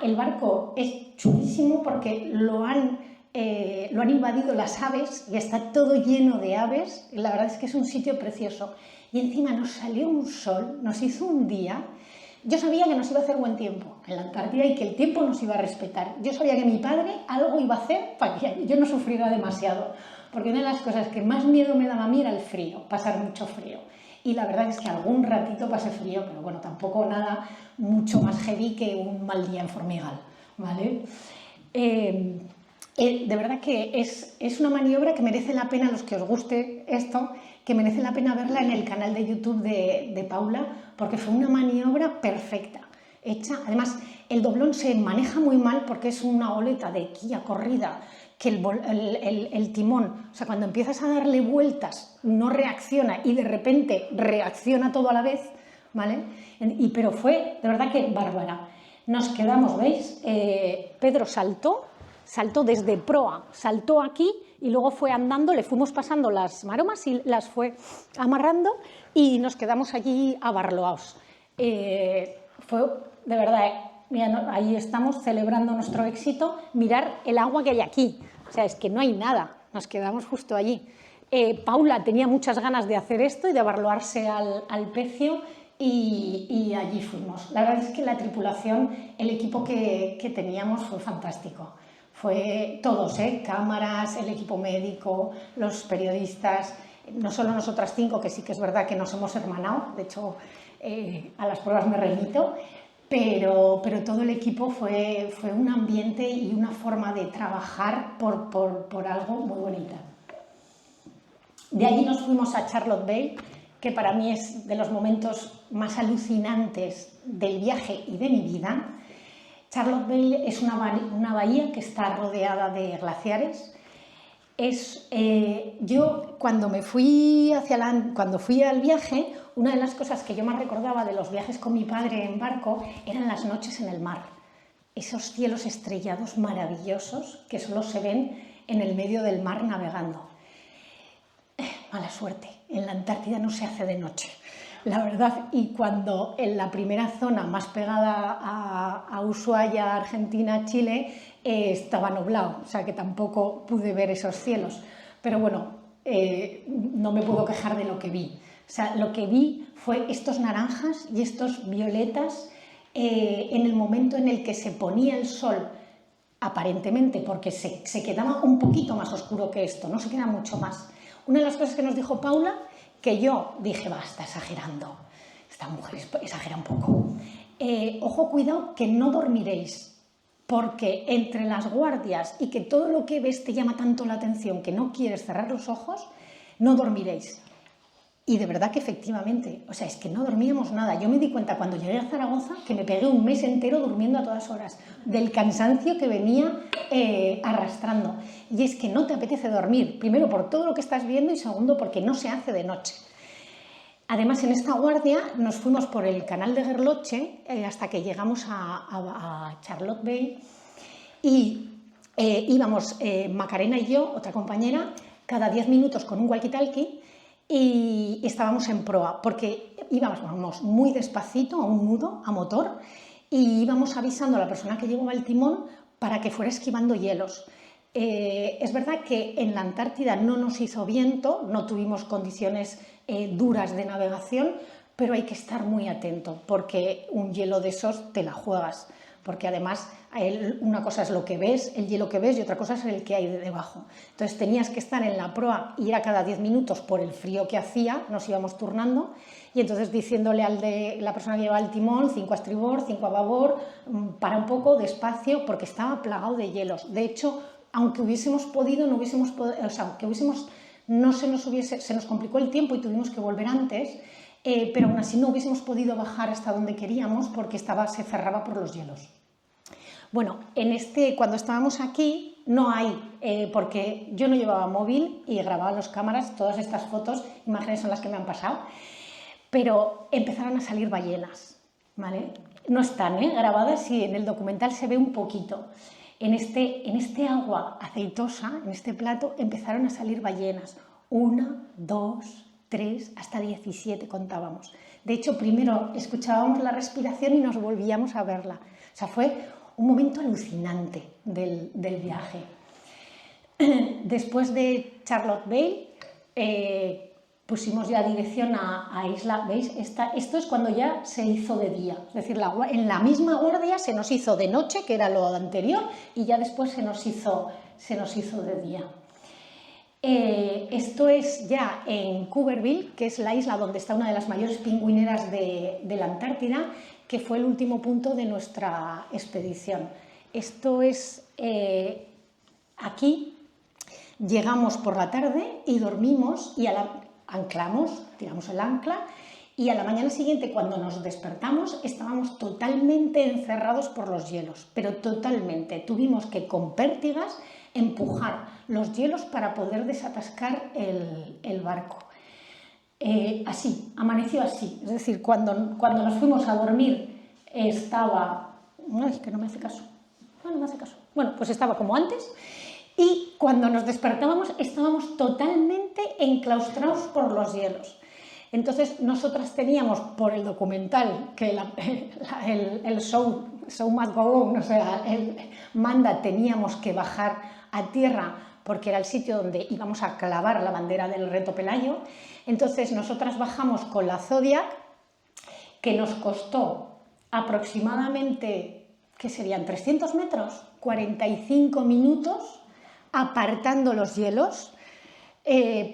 El barco es chulísimo porque lo han invadido las aves y está todo lleno de aves, y la verdad es que es un sitio precioso. Y encima nos salió un sol, nos hizo un día. Yo sabía que nos iba a hacer buen tiempo en la Antártida y que el tiempo nos iba a respetar. Yo sabía que mi padre algo iba a hacer para que yo no sufriera demasiado, porque una de las cosas que más miedo me daba a mí era el frío, pasar mucho frío. Y la verdad es que algún ratito pasé frío, pero bueno, tampoco nada mucho más heavy que un mal día en Formigal, ¿vale? De verdad que es una maniobra que merece la pena, los que os guste esto, que merece la pena verla en el canal de YouTube de Paula, porque fue una maniobra perfecta, hecha. Además, el doblón se maneja muy mal porque es una oleta de quilla corrida, que el timón, o sea, cuando empiezas a darle vueltas no reacciona y de repente reacciona todo a la vez, ¿vale? Pero fue de verdad que bárbara. Nos quedamos, ¿veis? Pedro saltó desde proa, saltó aquí y luego fue andando, le fuimos pasando las maromas y las fue amarrando y nos quedamos allí abarloados. Fue, de verdad, mira, ahí estamos celebrando nuestro éxito, mirar el agua que hay aquí, o sea, es que no hay nada, nos quedamos justo allí. Paula tenía muchas ganas de hacer esto y de abarloarse al pecio y allí fuimos. La verdad es que la tripulación, el equipo que teníamos fue fantástico. Fue todos, cámaras, el equipo médico, los periodistas, no solo nosotras 5, que sí que es verdad que nos hemos hermanado, de hecho a las pruebas me remito, pero todo el equipo fue un ambiente y una forma de trabajar por algo muy bonita. De allí nos fuimos a Charlotte Bay, que para mí es de los momentos más alucinantes del viaje y de mi vida. Charlotte Bay es una bahía que está rodeada de glaciares. Yo cuando fui al viaje, una de las cosas que yo más recordaba de los viajes con mi padre en barco eran las noches en el mar. Esos cielos estrellados maravillosos que solo se ven en el medio del mar navegando. Mala suerte, en la Antártida no se hace de noche, la verdad, y cuando en la primera zona más pegada a Ushuaia, Argentina, Chile, estaba nublado, o sea que tampoco pude ver esos cielos, pero bueno, no me puedo quejar de lo que vi. O sea, lo que vi fue estos naranjas y estos violetas en el momento en el que se ponía el sol, aparentemente, porque se quedaba un poquito más oscuro que esto, no se queda mucho más. Una de las cosas que nos dijo Paula, que yo dije, va, está exagerando, esta mujer exagera un poco. Ojo, cuidado, que no dormiréis, porque entre las guardias y que todo lo que ves te llama tanto la atención que no quieres cerrar los ojos, no dormiréis. Y de verdad que efectivamente, o sea, es que no dormíamos nada. Yo me di cuenta cuando llegué a Zaragoza que me pegué un mes entero durmiendo a todas horas, del cansancio que venía arrastrando. Y es que no te apetece dormir, primero por todo lo que estás viendo y segundo porque no se hace de noche. Además, en esta guardia nos fuimos por el canal de Gerloche hasta que llegamos a Charlotte Bay y íbamos Macarena y yo, otra compañera, cada 10 minutos con un walkie-talkie y estábamos en proa, porque íbamos muy despacito, a un nudo, a motor, y íbamos avisando a la persona que llevaba el timón para que fuera esquivando hielos. Es verdad que en la Antártida no nos hizo viento, no tuvimos condiciones duras de navegación, pero hay que estar muy atento, porque un hielo de esos te la juegas, porque además una cosa es lo que ves, el hielo que ves, y otra cosa es el que hay debajo. Entonces tenías que estar en la proa y era cada 10 minutos por el frío que hacía, nos íbamos turnando, y entonces diciéndole la persona que llevaba el timón, 5 a estribor, 5 a babor, para un poco, despacio, porque estaba plagado de hielos. De hecho, aunque hubiésemos podido, se nos complicó el tiempo y tuvimos que volver antes, pero aún así no hubiésemos podido bajar hasta donde queríamos porque se cerraba por los hielos. Bueno, cuando estábamos aquí no hay, porque yo no llevaba móvil y grababa las cámaras, todas estas imágenes son las que me han pasado, pero empezaron a salir ballenas, ¿vale? No están grabadas y en el documental se ve un poquito. En este agua aceitosa, en este plato, empezaron a salir ballenas. 1, 2, 3, hasta 17 contábamos. De hecho, primero escuchábamos la respiración y nos volvíamos a verla. O sea, fue un momento alucinante del viaje. Después de Charlotte Bay, pusimos ya dirección a Isla, ¿veis? Esto es cuando ya se hizo de día, es decir, en la misma guardia se nos hizo de noche, que era lo anterior, y ya después se nos hizo de día. Esto es ya en Cuberville, que es la isla donde está una de las mayores pingüineras de la Antártida, que fue el último punto de nuestra expedición. Esto es aquí, llegamos por la tarde y dormimos y anclamos, tiramos el ancla y a la mañana siguiente cuando nos despertamos estábamos totalmente encerrados por los hielos, pero totalmente. Tuvimos que con pértigas empujar los hielos para poder desatascar el barco. Así, amaneció así, es decir, cuando nos fuimos a dormir estaba... Ay, que no me hace caso. No me hace caso. Bueno, pues estaba como antes. Y cuando nos despertábamos estábamos totalmente enclaustrados por los hielos. Entonces nosotras teníamos por el documental que el show must go on, o sea, teníamos que bajar a tierra porque era el sitio donde íbamos a clavar la bandera del Reto Pelayo. Entonces nosotras bajamos con la Zodiac, que nos costó aproximadamente, ¿qué serían? 300 metros, 45 minutos, apartando los hielos,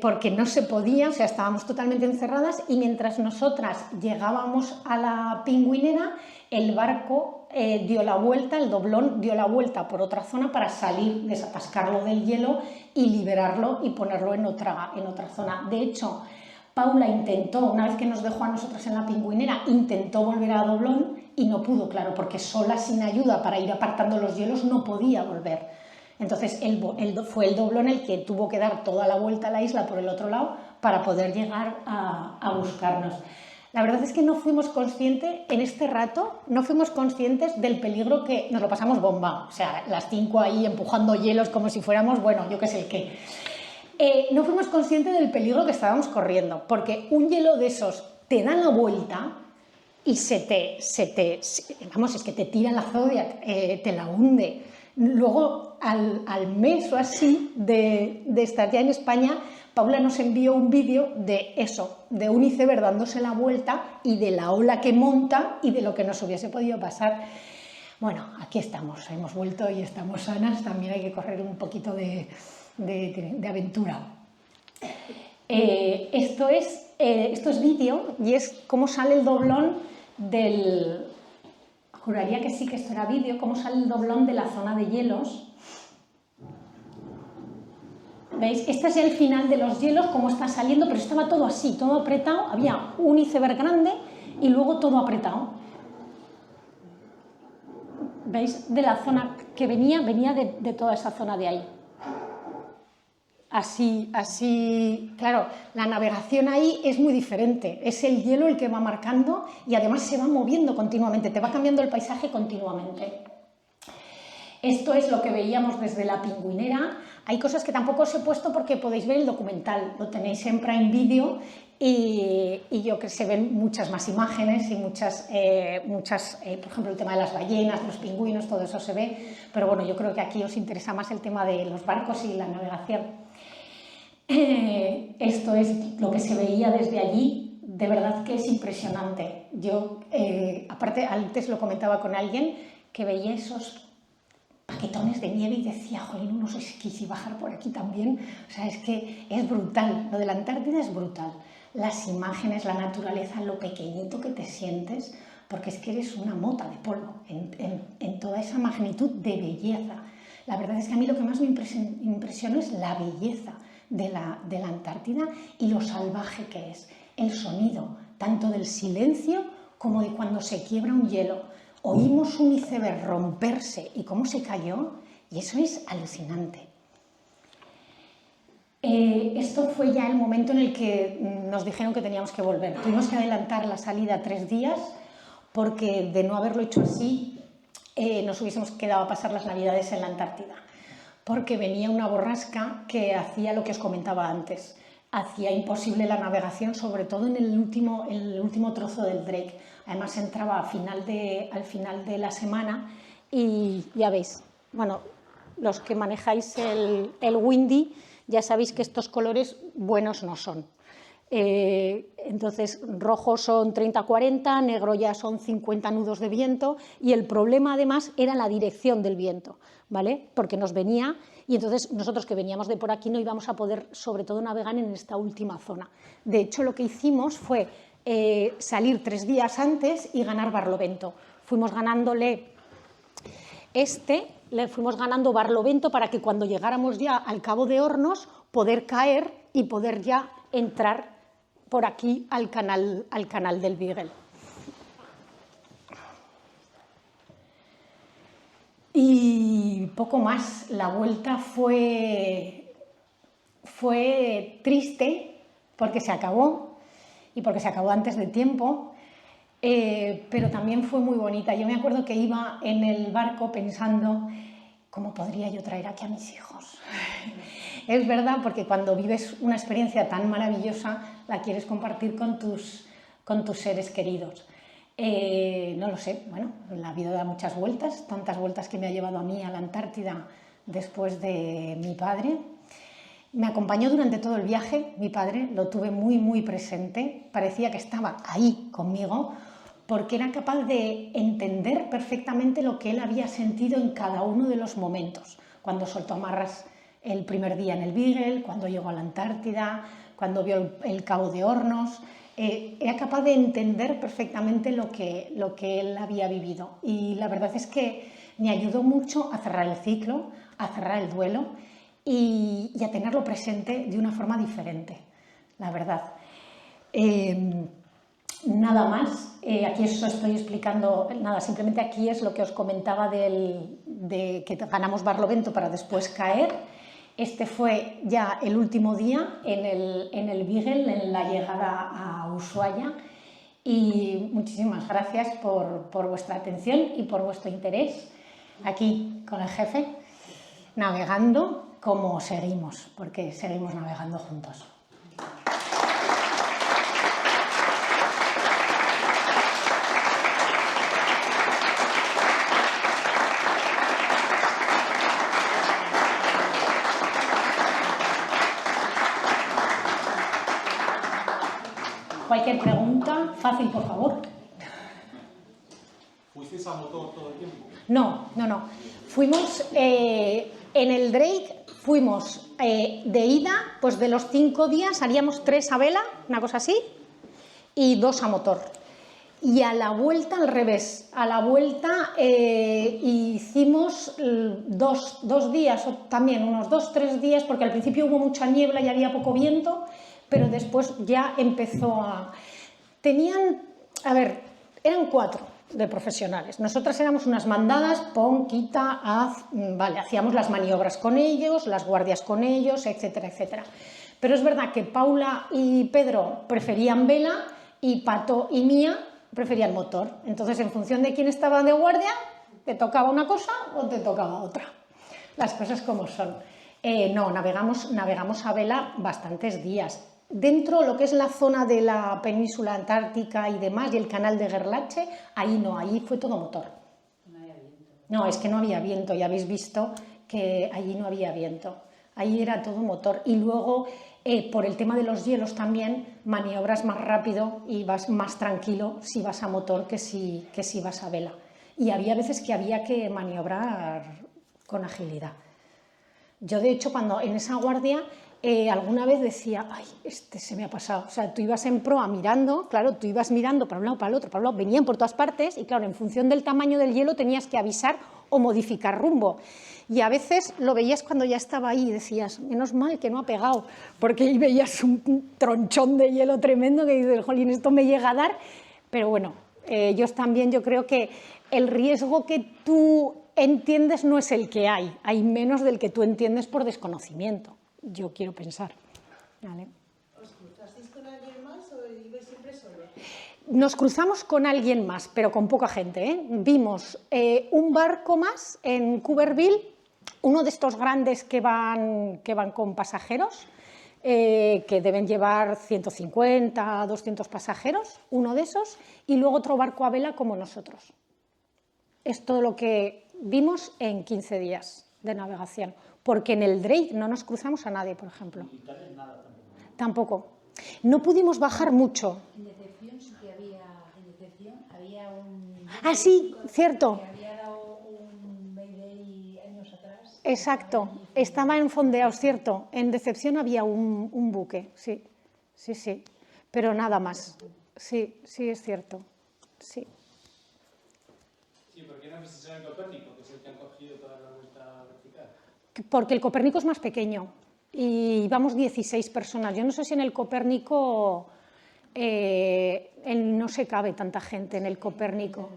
porque no se podía, o sea, estábamos totalmente encerradas y mientras nosotras llegábamos a la pingüinera, el barco dio la vuelta, el doblón dio la vuelta por otra zona para salir, desatascarlo del hielo y liberarlo y ponerlo en otra zona. De hecho, Paula intentó, una vez que nos dejó a nosotras en la Pingüinera, intentó volver a Doblón y no pudo, claro, porque sola, sin ayuda para ir apartando los hielos, no podía volver. Entonces fue el Doblón el que tuvo que dar toda la vuelta a la isla por el otro lado para poder llegar a buscarnos. La verdad es que no fuimos conscientes, en este rato, no fuimos conscientes del peligro que nos lo pasamos bomba. O sea, las 5 ahí empujando hielos como si fuéramos, bueno, yo qué sé el qué. No fuimos conscientes del peligro que estábamos corriendo, porque un hielo de esos te da la vuelta y vamos, es que te tira la Zodiac, te la hunde. Luego, al mes o así de estar ya en España, Paula nos envió un vídeo de eso, de un iceberg dándose la vuelta y de la ola que monta y de lo que nos hubiese podido pasar. Bueno, aquí estamos, hemos vuelto y estamos sanas, también hay que correr un poquito de aventura. Esto es vídeo y es cómo sale el doblón del... Juraría que sí que esto era vídeo, cómo sale el doblón de la zona de hielos. ¿Veis? Este es el final de los hielos, cómo está saliendo, pero estaba todo así, todo apretado. Había un iceberg grande y luego todo apretado. ¿Veis? De la zona que venía de toda esa zona de ahí. Así, claro, la navegación ahí es muy diferente. Es el hielo el que va marcando y además se va moviendo continuamente, te va cambiando el paisaje continuamente. Esto es lo que veíamos desde la Pingüinera. Hay cosas que tampoco os he puesto porque podéis ver el documental, lo tenéis siempre en vídeo y yo creo que se ven muchas más imágenes y muchas, por ejemplo, el tema de las ballenas, los pingüinos, todo eso se ve, pero bueno, yo creo que aquí os interesa más el tema de los barcos y la navegación. Esto es lo que se veía desde allí, de verdad que es impresionante. Yo, aparte, antes lo comentaba con alguien, que veía esos paquetones de nieve y decía, jolín, unos esquís y bajar por aquí también. O sea, es que es brutal, lo de la Antártida es brutal. Las imágenes, la naturaleza, lo pequeñito que te sientes, porque es que eres una mota de polvo en toda esa magnitud de belleza. La verdad es que a mí lo que más me impresiona es la belleza de la Antártida y lo salvaje que es. El sonido, tanto del silencio como de cuando se quiebra un hielo. Oímos un iceberg romperse y cómo se cayó, y eso es alucinante. Esto fue ya el momento en el que nos dijeron que teníamos que volver. Tuvimos que adelantar la salida 3 días porque de no haberlo hecho así nos hubiésemos quedado a pasar las Navidades en la Antártida, porque venía una borrasca que hacía lo que os comentaba antes, hacía imposible la navegación, sobre todo en el último trozo del Drake. Además entraba al final de la semana y ya veis, bueno, los que manejáis el Windy ya sabéis que estos colores buenos no son. Entonces, rojo son 30-40, negro ya son 50 nudos de viento y el problema además era la dirección del viento, ¿vale? Porque nos venía y entonces nosotros que veníamos de por aquí no íbamos a poder sobre todo navegar en esta última zona. De hecho, lo que hicimos fue salir 3 días antes y ganar Barlovento. Fuimos ganándole le fuimos ganando Barlovento para que cuando llegáramos ya al Cabo de Hornos poder caer y poder ya entrar por aquí al canal del Beagle. Y poco más, la vuelta fue triste porque se acabó y porque se acabó antes de tiempo, pero también fue muy bonita. Yo me acuerdo que iba en el barco pensando, ¿cómo podría yo traer aquí a mis hijos? Es verdad, porque cuando vives una experiencia tan maravillosa, la quieres compartir con tus seres queridos. No lo sé, bueno, la vida da muchas vueltas, tantas vueltas que me ha llevado a mí a la Antártida después de mi padre. Me acompañó durante todo el viaje, mi padre, lo tuve muy, muy presente, parecía que estaba ahí conmigo, porque era capaz de entender perfectamente lo que él había sentido en cada uno de los momentos, cuando soltó amarras el primer día en el Beagle, cuando llegó a la Antártida, cuando vio el Cabo de Hornos. Era capaz de entender perfectamente lo que él había vivido y la verdad es que me ayudó mucho a cerrar el ciclo, a cerrar el duelo y a tenerlo presente de una forma diferente, la verdad. Nada más, aquí os estoy explicando, nada, simplemente aquí es lo que os comentaba de que ganamos Barlovento para después caer. Este fue ya el último día en el Beagle, en la llegada a Ushuaia, y muchísimas gracias por vuestra atención y por vuestro interés aquí con el jefe, navegando como seguimos, porque seguimos navegando juntos. Cualquier pregunta, fácil, por favor. ¿Fuisteis a motor todo el tiempo? No. Fuimos, en el Drake, fuimos de ida, pues de los 5 días haríamos 3 a vela, una cosa así, y 2 a motor. Y a la vuelta al revés, a la vuelta hicimos 2 días, o también unos 2-3 días, porque al principio hubo mucha niebla y había poco viento, pero después ya empezó a... eran 4 de profesionales. Nosotras éramos unas mandadas, pon, quita, haz, vale, hacíamos las maniobras con ellos, las guardias con ellos, etcétera, etcétera. Pero es verdad que Paula y Pedro preferían vela y Pato y Mía preferían motor. Entonces, en función de quién estaba de guardia, te tocaba una cosa o te tocaba otra. Las cosas como son. No, navegamos a vela bastantes días. Dentro de lo que es la zona de la península antártica y demás, y el canal de Gerlache, ahí no, ahí fue todo motor. No había viento. No, es que no había viento, ya habéis visto que allí no había viento. Ahí era todo motor. Y luego, por el tema de los hielos también, maniobras más rápido y vas más tranquilo si vas a motor que si vas a vela. Y había veces que había que maniobrar con agilidad. Yo, de hecho, cuando en esa guardia... alguna vez decía, ay, se me ha pasado. O sea, tú ibas en proa mirando, claro, tú ibas mirando para un lado, para el otro, para el lado, venían por todas partes y, claro, en función del tamaño del hielo tenías que avisar o modificar rumbo. Y a veces lo veías cuando ya estaba ahí y decías, menos mal que no ha pegado, porque ahí veías un tronchón de hielo tremendo que dices, jolín, esto me llega a dar. Pero bueno, yo creo que el riesgo que tú entiendes no es el que hay menos del que tú entiendes por desconocimiento. Yo quiero pensar. ¿Vale? ¿Os cruzasteis con alguien más o ibais siempre solo? Nos cruzamos con alguien más, pero con poca gente, ¿eh? Vimos un barco más en Cuberville, uno de estos grandes que van con pasajeros, que deben llevar 150, 200 pasajeros, uno de esos, y luego otro barco a vela como nosotros. Es todo lo que vimos en 15 días de navegación. Porque en el Drake no nos cruzamos a nadie, por ejemplo. Tampoco. No pudimos bajar mucho. En Decepción sí que había un... Ah, sí, cierto. Que había dado un Mayday años atrás. Exacto. Estaba en fondeados, cierto. En Decepción había un buque, sí. Pero nada más. Sí, es cierto. Sí. Sí, porque no sé si será el Copérnico, que es el que han cogido toda la vuelta vertical. Porque el Copérnico es más pequeño y íbamos 16 personas. Yo no sé si en el Copérnico no se cabe tanta gente en el Copérnico.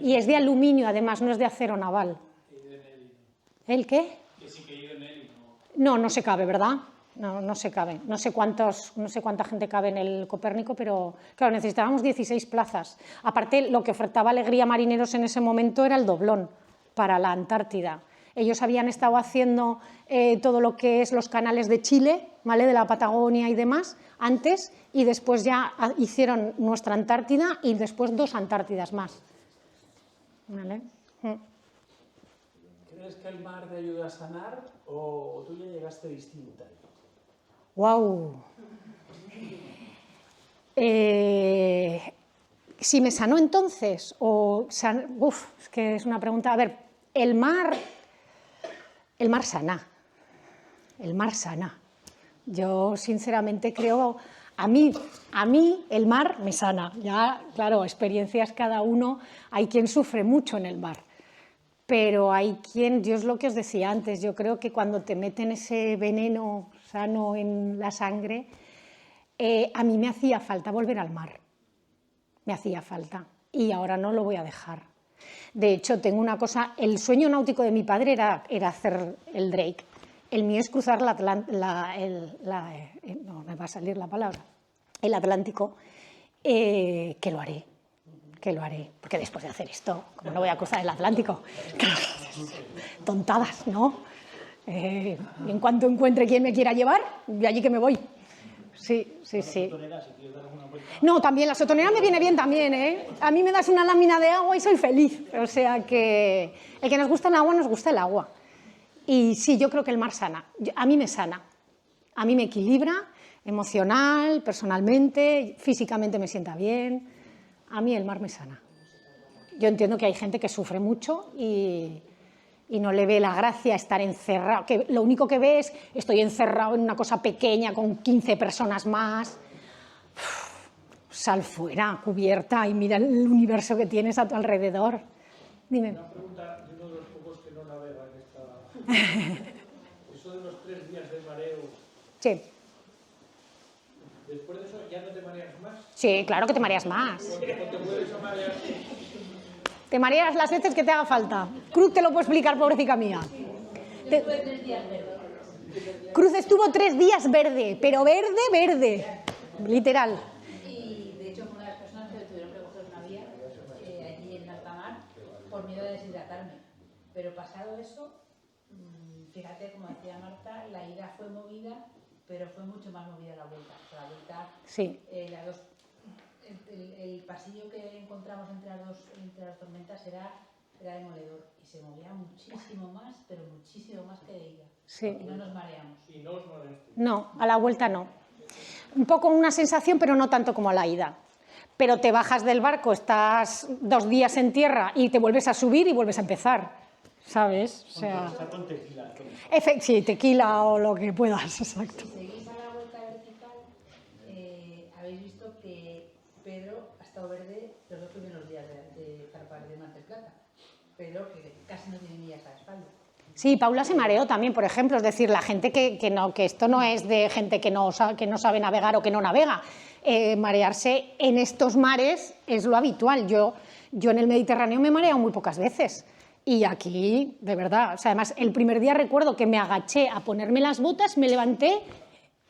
Y es de aluminio, además, no es de acero naval. ¿El qué? Que sí que he ido en él y No se cabe, ¿verdad? No se cabe. No sé cuánta gente cabe en el Copérnico, pero claro, necesitábamos 16 plazas. Aparte, lo que ofertaba Alegría Marineros en ese momento era el doblón para la Antártida. Ellos habían estado haciendo todo lo que es los canales de Chile, ¿vale? De la Patagonia y demás, antes, y después ya hicieron nuestra Antártida y después 2 Antártidas más. ¿Vale? ¿Crees que el mar te ayuda a sanar o tú ya llegaste distinta? ¡Guau! Si me sanó entonces, es que es una pregunta. A ver, el mar sana. El mar sana. Yo, sinceramente, creo... A mí el mar me sana. Ya, claro, experiencias cada uno. Hay quien sufre mucho en el mar. Pero hay quien, yo es lo que os decía antes, yo creo que cuando te meten ese veneno sano en la sangre, a mí me hacía falta volver al mar, me hacía falta, y ahora no lo voy a dejar. De hecho, tengo una cosa, el sueño náutico de mi padre era hacer el Drake, el mío es cruzar no me va a salir la palabra, el Atlántico, que lo haré, porque después de hacer esto, ¿cómo no voy a cruzar el Atlántico? Tontadas, ¿no? En cuanto encuentre quien me quiera llevar, de allí que me voy. Sí. No, también la sotonera me viene bien también, ¿eh? A mí me das una lámina de agua y soy feliz. O sea que el que nos gusta el agua, nos gusta el agua. Y sí, yo creo que el mar sana. A mí me sana. A mí me equilibra emocional, personalmente, físicamente me sienta bien. A mí el mar me sana. Yo entiendo que hay gente que sufre mucho y no le ve la gracia estar encerrado, que lo único que ve es estoy encerrado en una cosa pequeña con 15 personas más. Sal fuera, cubierta, y mira el universo que tienes a tu alrededor. Dime. Una pregunta de uno de los pocos que no navega en esta... Eso de los 3 días de mareo... Sí. ¿Después de eso ya no te mareas más? Sí, claro que te mareas más. ¿O te vuelves a marear? Te mareas las veces que te haga falta. Cruz te lo puedo explicar, pobrecita mía. Después de 3 días verde. Cruz estuvo 3 días verde, pero verde, literal. Y de hecho fue una de las personas que tuvieron que coger una vía allí en alta mar por miedo de deshidratarme. Pero pasado eso, fíjate, como decía Marta, la ida fue movida, pero fue mucho más movida la vuelta. O sea, la vuelta, Sí. El pasillo que encontramos entre las tormentas era demoledor y se movía muchísimo más, pero muchísimo más que de ida. Sí. Y no nos mareamos. Y no os mareaste. No, a la vuelta no. Un poco una sensación, pero no tanto como a la ida. Pero te bajas del barco, estás 2 días en tierra y te vuelves a subir y vuelves a empezar, ¿sabes? O sea, Está con tequila. sí, tequila o lo que puedas, exacto. Si seguís a la vuelta vertical, habéis visto que Pedro ha estado verde los 2 primeros días de zarpar de Mar del Plata, pero que casi no tiene millas a la espalda. Sí, Paula se mareó también, por ejemplo, es decir, la gente que esto no es de gente que no sabe navegar o que no navega. Marearse en estos mares es lo habitual. Yo en el Mediterráneo me he mareado muy pocas veces. Y aquí, de verdad, o sea, además, el primer día recuerdo que me agaché a ponerme las botas, me levanté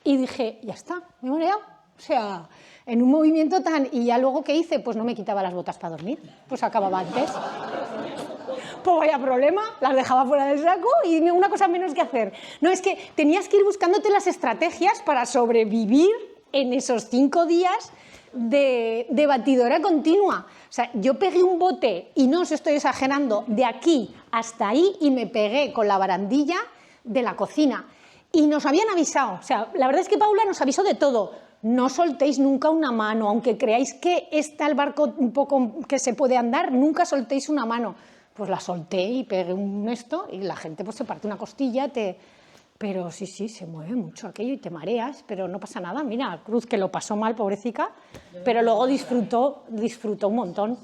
y dije, ya está, me he mareado. O sea, en un movimiento tan... Y ya luego, ¿qué hice? Pues no me quitaba las botas para dormir, pues acababa antes. Pues vaya problema, las dejaba fuera del saco y una cosa menos que hacer. No, es que tenías que ir buscándote las estrategias para sobrevivir en esos 5 días de batidora continua. O sea, yo pegué un bote, y no os estoy exagerando, de aquí hasta ahí, y me pegué con la barandilla de la cocina. Y nos habían avisado, o sea, la verdad es que Paula nos avisó de todo. No soltéis nunca una mano, aunque creáis que está el barco un poco que se puede andar, nunca soltéis una mano. Pues la solté y pegué un esto, y la gente pues se parte una costilla, pero sí, se mueve mucho aquello y te mareas, pero no pasa nada. Mira, Cruz, que lo pasó mal, pobrecita, pero luego disfrutó un montón.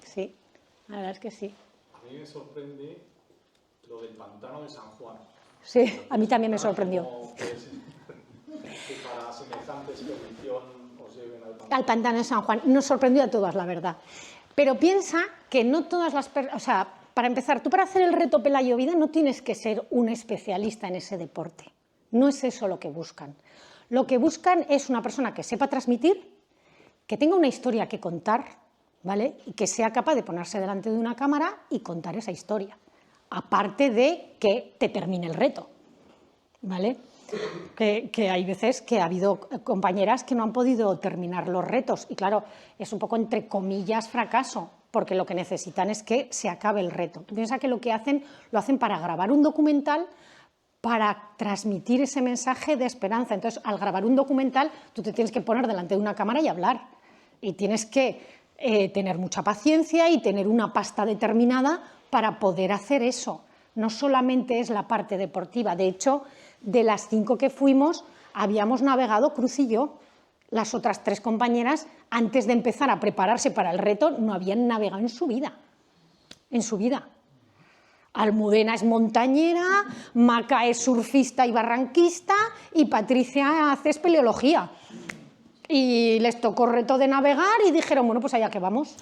Sí, la verdad es que sí. A mí me sorprende lo del pantano de San Juan. Sí, a mí también me sorprendió. Que para semejante expedición os lleven al pantano. Al pantano de San Juan. Nos sorprendió a todas, la verdad. Pero piensa que no todas las personas... O sea, para empezar, tú para hacer el reto Pelayo Vida no tienes que ser un especialista en ese deporte. No es eso lo que buscan. Lo que buscan es una persona que sepa transmitir, que tenga una historia que contar, ¿vale? Y que sea capaz de ponerse delante de una cámara y contar esa historia. Aparte de que te termine el reto, ¿vale? Que hay veces que ha habido compañeras que no han podido terminar los retos. Y claro, es un poco entre comillas fracaso, porque lo que necesitan es que se acabe el reto. Piensa que lo que hacen, lo hacen para grabar un documental, para transmitir ese mensaje de esperanza. Entonces, al grabar un documental, tú te tienes que poner delante de una cámara y hablar. Y tienes que tener mucha paciencia y tener una pasta determinada para poder hacer eso. No solamente es la parte deportiva. De hecho, de las 5 que fuimos, habíamos navegado Cruz y yo. Las otras 3 compañeras, antes de empezar a prepararse para el reto, no habían navegado en su vida. En su vida. Almudena es montañera, Maca es surfista y barranquista y Patricia hace espeleología. y les tocó reto de navegar y dijeron, bueno, pues allá que vamos.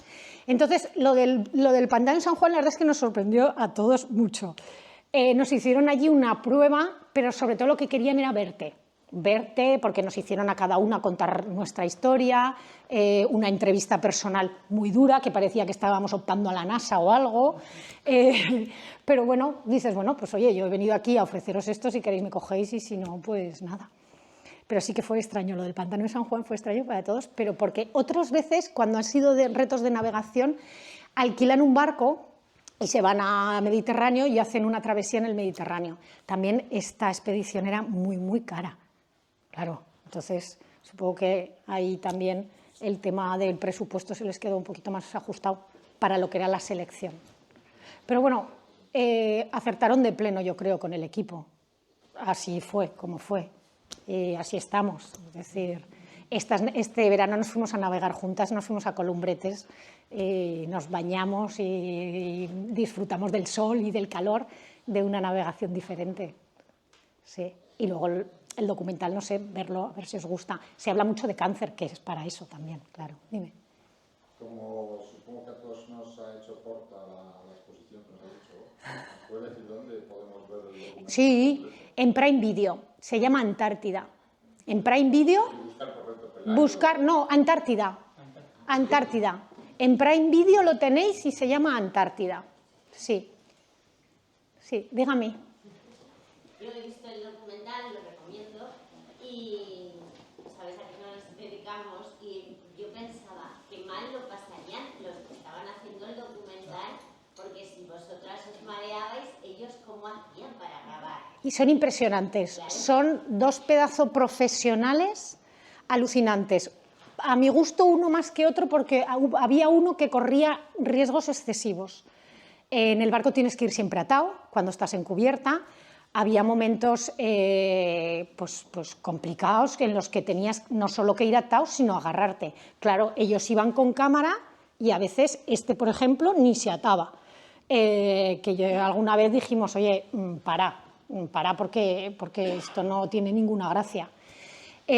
Entonces, lo del pantano de San Juan, la verdad es que nos sorprendió a todos mucho. Nos hicieron allí una prueba, pero sobre todo lo que querían era verte, porque nos hicieron a cada una contar nuestra historia, una entrevista personal muy dura, que parecía que estábamos optando a la NASA o algo, pero bueno, dices, bueno, pues oye, yo he venido aquí a ofreceros esto, si queréis me cogéis y si no, pues nada. Pero sí que fue extraño, lo del pantano de San Juan fue extraño para todos, pero porque otras veces, cuando han sido retos de navegación, alquilan un barco y se van a Mediterráneo y hacen una travesía en el Mediterráneo. También esta expedición era muy, muy cara. Claro, entonces supongo que ahí también el tema del presupuesto se les quedó un poquito más ajustado para lo que era la selección. Pero bueno, acertaron de pleno, yo creo, con el equipo. Así fue, como fue. Y así estamos. Es decir, este verano nos fuimos a navegar juntas, nos fuimos a Columbretes, nos bañamos y disfrutamos del sol y del calor de una navegación diferente. Sí. Y luego el documental, no sé, verlo, a ver si os gusta. Se habla mucho de cáncer, que es para eso también, claro. Dime. Como supongo que a todos nos ha hecho corta la exposición que nos ha hecho, ¿puedes decir dónde podemos ver el documental? Sí, en Prime Video, se llama Antártida. En Prime Video, Antártida. Antártida. En Prime Video lo tenéis y se llama Antártida. Sí. Sí, dígame. Yo he visto el documental, lo recomiendo, y sabes a qué nos dedicamos, y yo pensaba que mal lo pasarían los que estaban haciendo el documental, porque si vosotras os mareabais, ellos cómo hacían para grabar. Y son impresionantes, claro. Son dos pedazos profesionales alucinantes. A mi gusto uno más que otro porque había uno que corría riesgos excesivos. En el barco tienes que ir siempre atado cuando estás en cubierta. Había momentos pues complicados en los que tenías no solo que ir atado, sino agarrarte. Claro, ellos iban con cámara y a veces por ejemplo, ni se ataba. Que yo alguna vez dijimos, oye, para porque esto no tiene ninguna gracia.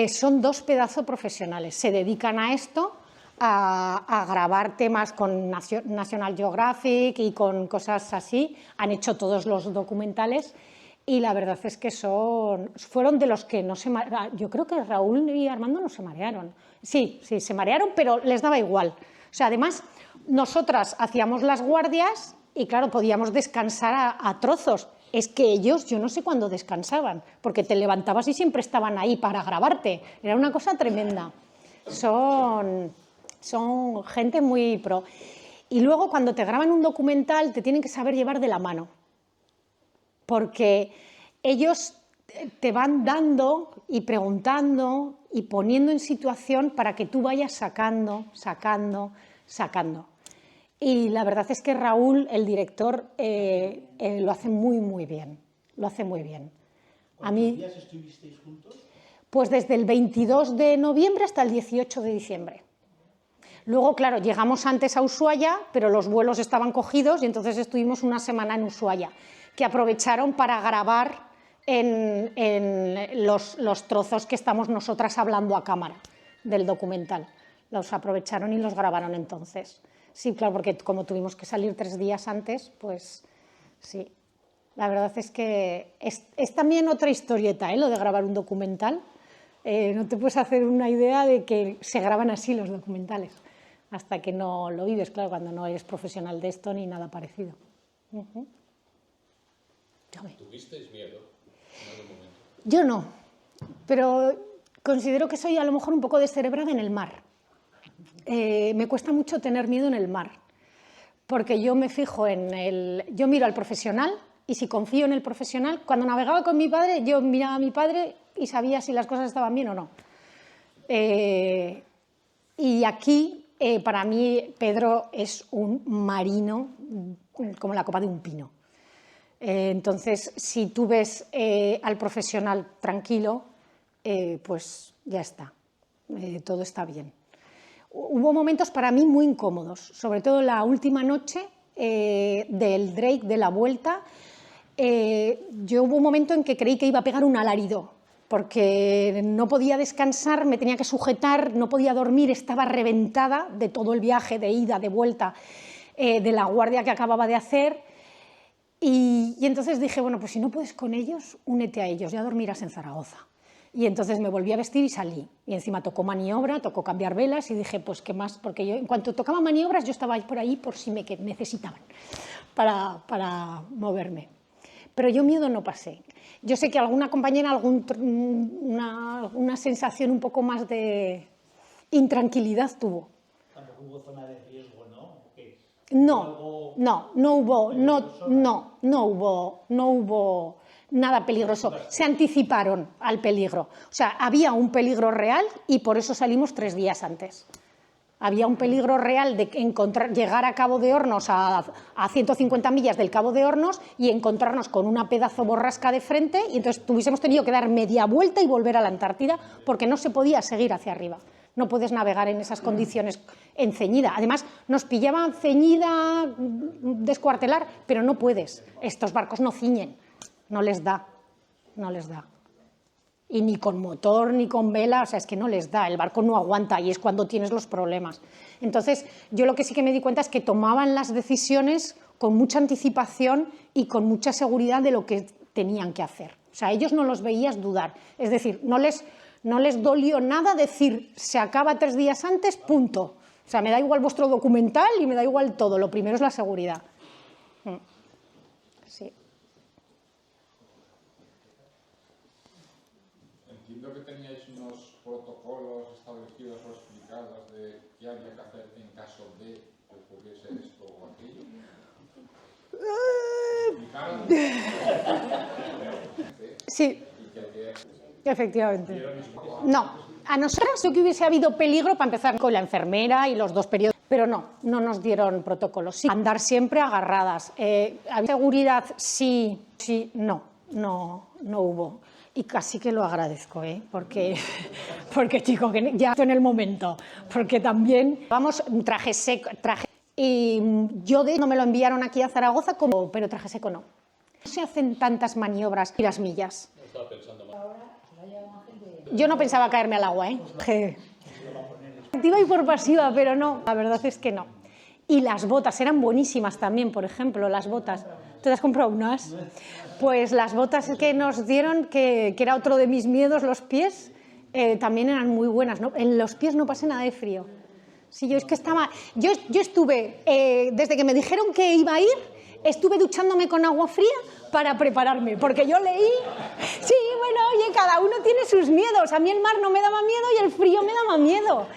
Son dos pedazos profesionales, se dedican a esto, a grabar temas con National Geographic y con cosas así, han hecho todos los documentales y la verdad es que fueron de los que no se marearon. Yo creo que Raúl y Armando no se marearon. Sí, se marearon, pero les daba igual. O sea, además, nosotras hacíamos las guardias y claro, podíamos descansar a trozos. Es que ellos, yo no sé cuándo descansaban, porque te levantabas y siempre estaban ahí para grabarte. Era una cosa tremenda. Son gente muy pro. Y luego, cuando te graban un documental, te tienen que saber llevar de la mano. Porque ellos te van dando y preguntando y poniendo en situación para que tú vayas sacando. Y la verdad es que Raúl, el director, lo hace muy bien. Lo hace muy bien. ¿Cuántos días estuvisteis juntos? Pues desde el 22 de noviembre hasta el 18 de diciembre. Luego, claro, llegamos antes a Ushuaia, pero los vuelos estaban cogidos y entonces estuvimos una semana en Ushuaia, que aprovecharon para grabar en los trozos que estamos nosotras hablando a cámara del documental. Los aprovecharon y los grabaron entonces. Sí, claro, porque como tuvimos que salir 3 días antes, pues sí. La verdad es que es también otra historieta, lo de grabar un documental. No te puedes hacer una idea de que se graban así los documentales, hasta que no lo vives, claro, cuando no eres profesional de esto ni nada parecido. ¿Tuvisteis miedo en algún momento? Yo no, pero considero que soy a lo mejor un poco descerebrada en el mar. Me cuesta mucho tener miedo en el mar, porque yo me fijo yo miro al profesional y si confío en el profesional, cuando navegaba con mi padre, yo miraba a mi padre y sabía si las cosas estaban bien o no. Y aquí, para mí, Pedro es un marino como la copa de un pino. Entonces, si tú ves al profesional tranquilo, pues ya está, todo está bien. Hubo momentos para mí muy incómodos, sobre todo la última noche del Drake, de la vuelta. Yo hubo un momento en que creí que iba a pegar un alarido, porque no podía descansar, me tenía que sujetar, no podía dormir, estaba reventada de todo el viaje, de ida, de vuelta, de la guardia que acababa de hacer. Y entonces dije, bueno, pues si no puedes con ellos, únete a ellos, ya dormirás en Zaragoza. Y entonces me volví a vestir y salí. Y encima tocó maniobra, tocó cambiar velas y dije, pues qué más, porque yo en cuanto tocaba maniobras yo estaba por ahí por si me necesitaban para moverme. Pero yo miedo no pasé. Yo sé que alguna compañera, una sensación un poco más de intranquilidad tuvo. Tampoco hubo zona de riesgo, ¿no? No hubo nada peligroso. Se anticiparon al peligro. O sea, había un peligro real y por eso salimos 3 días antes. Había un peligro real de llegar a Cabo de Hornos, a 150 millas del Cabo de Hornos, y encontrarnos con una pedazo borrasca de frente, y entonces hubiésemos tenido que dar media vuelta y volver a la Antártida, porque no se podía seguir hacia arriba. No puedes navegar en esas condiciones en ceñida. Además, nos pillaba ceñida, descuartelar, pero no puedes. Estos barcos no ciñen, no les da. Y ni con motor, ni con vela, o sea, es que no les da, el barco no aguanta y es cuando tienes los problemas. Entonces, yo lo que sí que me di cuenta es que tomaban las decisiones con mucha anticipación y con mucha seguridad de lo que tenían que hacer. O sea, ellos no los veías dudar, es decir, no les dolió nada decir, se acaba 3 días antes, punto. O sea, me da igual vuestro documental y me da igual todo, lo primero es la seguridad. Sí. Entiendo que teníais unos protocolos establecidos o explicados de qué había que hacer en caso de que ocurriese esto o aquello. Sí, efectivamente. No, a nosotros sí que hubiese habido peligro para empezar con la enfermera y los 2 periodos, pero no nos dieron protocolos. Sí, andar siempre agarradas. Seguridad sí, no hubo. Y casi que lo agradezco, porque chico, que ya estoy en el momento, porque también, vamos, traje seco, y yo no me lo enviaron aquí a Zaragoza, pero traje seco no. No se hacen tantas maniobras y las millas. Yo no pensaba caerme al agua, activa y por pasiva, pero no, la verdad es que no. Y las botas eran buenísimas también, por ejemplo, las botas. ¿Te has comprado unas? Pues las botas que nos dieron, que era otro de mis miedos, los pies, también eran muy buenas, ¿no? En los pies no pasé nada de frío. Sí, yo estuve, desde que me dijeron que iba a ir, estuve duchándome con agua fría para prepararme, porque yo leí, sí, bueno, oye, cada uno tiene sus miedos, a mí el mar no me daba miedo y el frío me daba miedo,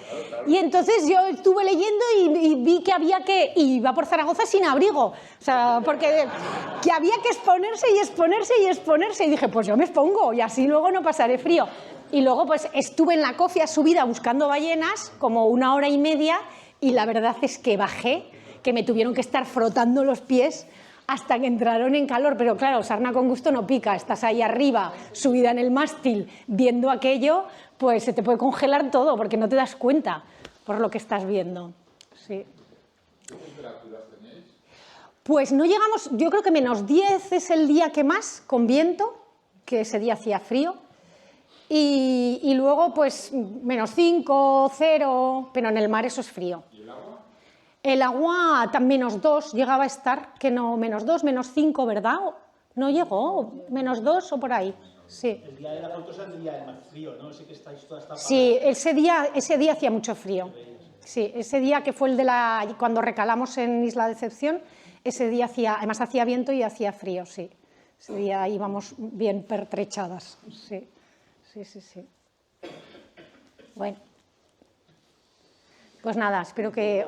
y entonces yo estuve leyendo y vi que y iba por Zaragoza sin abrigo, o sea, porque que había que exponerse, y dije, pues yo me expongo y así luego no pasaré frío. Y luego pues estuve en la cofia subida buscando ballenas como 1 hora y media, y la verdad es que bajé, que me tuvieron que estar frotando los pies hasta que entraron en calor, pero claro, sarna con gusto no pica, estás ahí arriba, subida en el mástil, viendo aquello, pues se te puede congelar todo, porque no te das cuenta por lo que estás viendo. Sí. ¿Qué temperaturas tenéis? Pues no llegamos, yo creo que -10 es el día que más, con viento, que ese día hacía frío, y luego pues -5, 0, pero en el mar eso es frío. El agua -2 llegaba a estar, que no, -2, -5, ¿verdad? ¿No llegó? ¿-2 o por ahí? Sí. El día de la foto es el día del más frío, ¿no? Ese que estáis todas tapadas. Sí, ese día hacía mucho frío. Sí, ese día que fue cuando recalamos en Isla Decepción, ese día además hacía viento y hacía frío, sí. Ese día íbamos bien pertrechadas, sí. Sí. Bueno. Pues nada, espero que...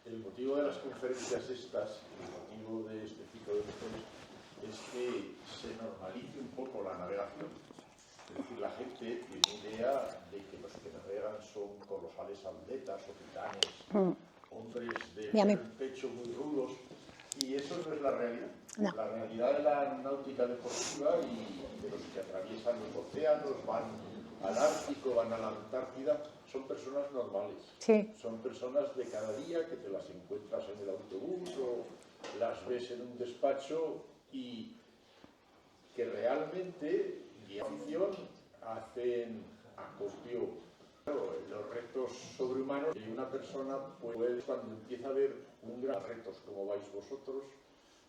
El motivo de las conferencias estas, el motivo de este ciclo de lecciones, es que se normalice un poco la navegación. Es decir, la gente tiene idea de que los que navegan son colosales atletas o titanes, hombres de pecho muy rudos, y eso no es la realidad. No. La realidad de la náutica deportiva y de los que atraviesan los océanos, van al Ártico, van a la Antártida, son personas normales. Sí. Son personas de cada día que te las encuentras en el autobús o las ves en un despacho y que realmente, y afición, hacen acopio. Claro, los retos sobrehumanos y una persona puede, cuando empieza a ver un gran retos como vais vosotros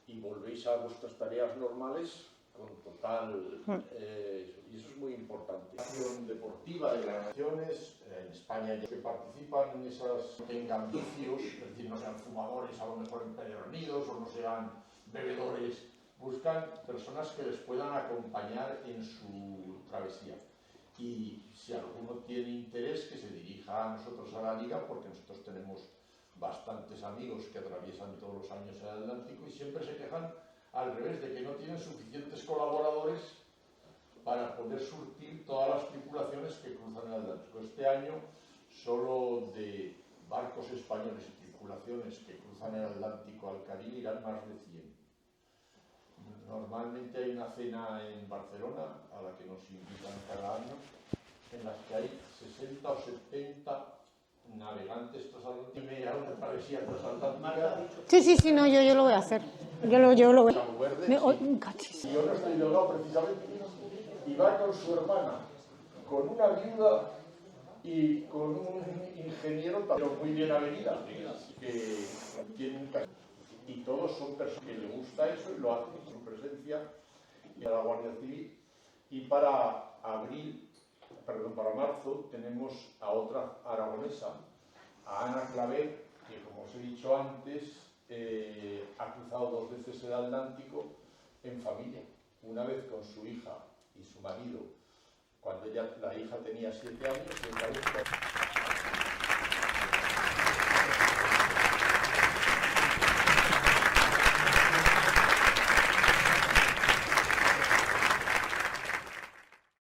y volvéis a vuestras tareas normales con total... y eso es muy importante. La acción deportiva de las naciones, en España ya que participan en esas, tengan vicios, es decir, no sean fumadores, a lo mejor empedernidos, o no sean bebedores, buscan personas que les puedan acompañar en su travesía. Y si alguno tiene interés, que se dirija a nosotros a la Liga, porque nosotros tenemos bastantes amigos que atraviesan todos los años el Atlántico y siempre se quejan al revés, de que no tienen suficientes colaboradores para poder surtir todas las tripulaciones que cruzan el Atlántico. Este año, solo de barcos españoles y tripulaciones que cruzan el Atlántico al Caribe irán más de 100. Normalmente hay una cena en Barcelona, a la que nos invitan cada año, en las que hay 60 o 70 navegantes transatlánticos y media hora de travesía transatlántica. Sí, no, yo lo voy a hacer. Yo lo voy a hacer. Yo no estoy delgado precisamente, y va con su hermana, con una viuda y con un ingeniero también muy bien avenida, que tiene un castillo. Y todos son personas que les gusta eso y lo hacen con su presencia en la Guardia Civil. Y para marzo tenemos a otra aragonesa, a Ana Claver, que como os he dicho antes, ha cruzado 2 veces el Atlántico en familia. Una vez con su hija y su marido, cuando la hija tenía 7 años, y otra vez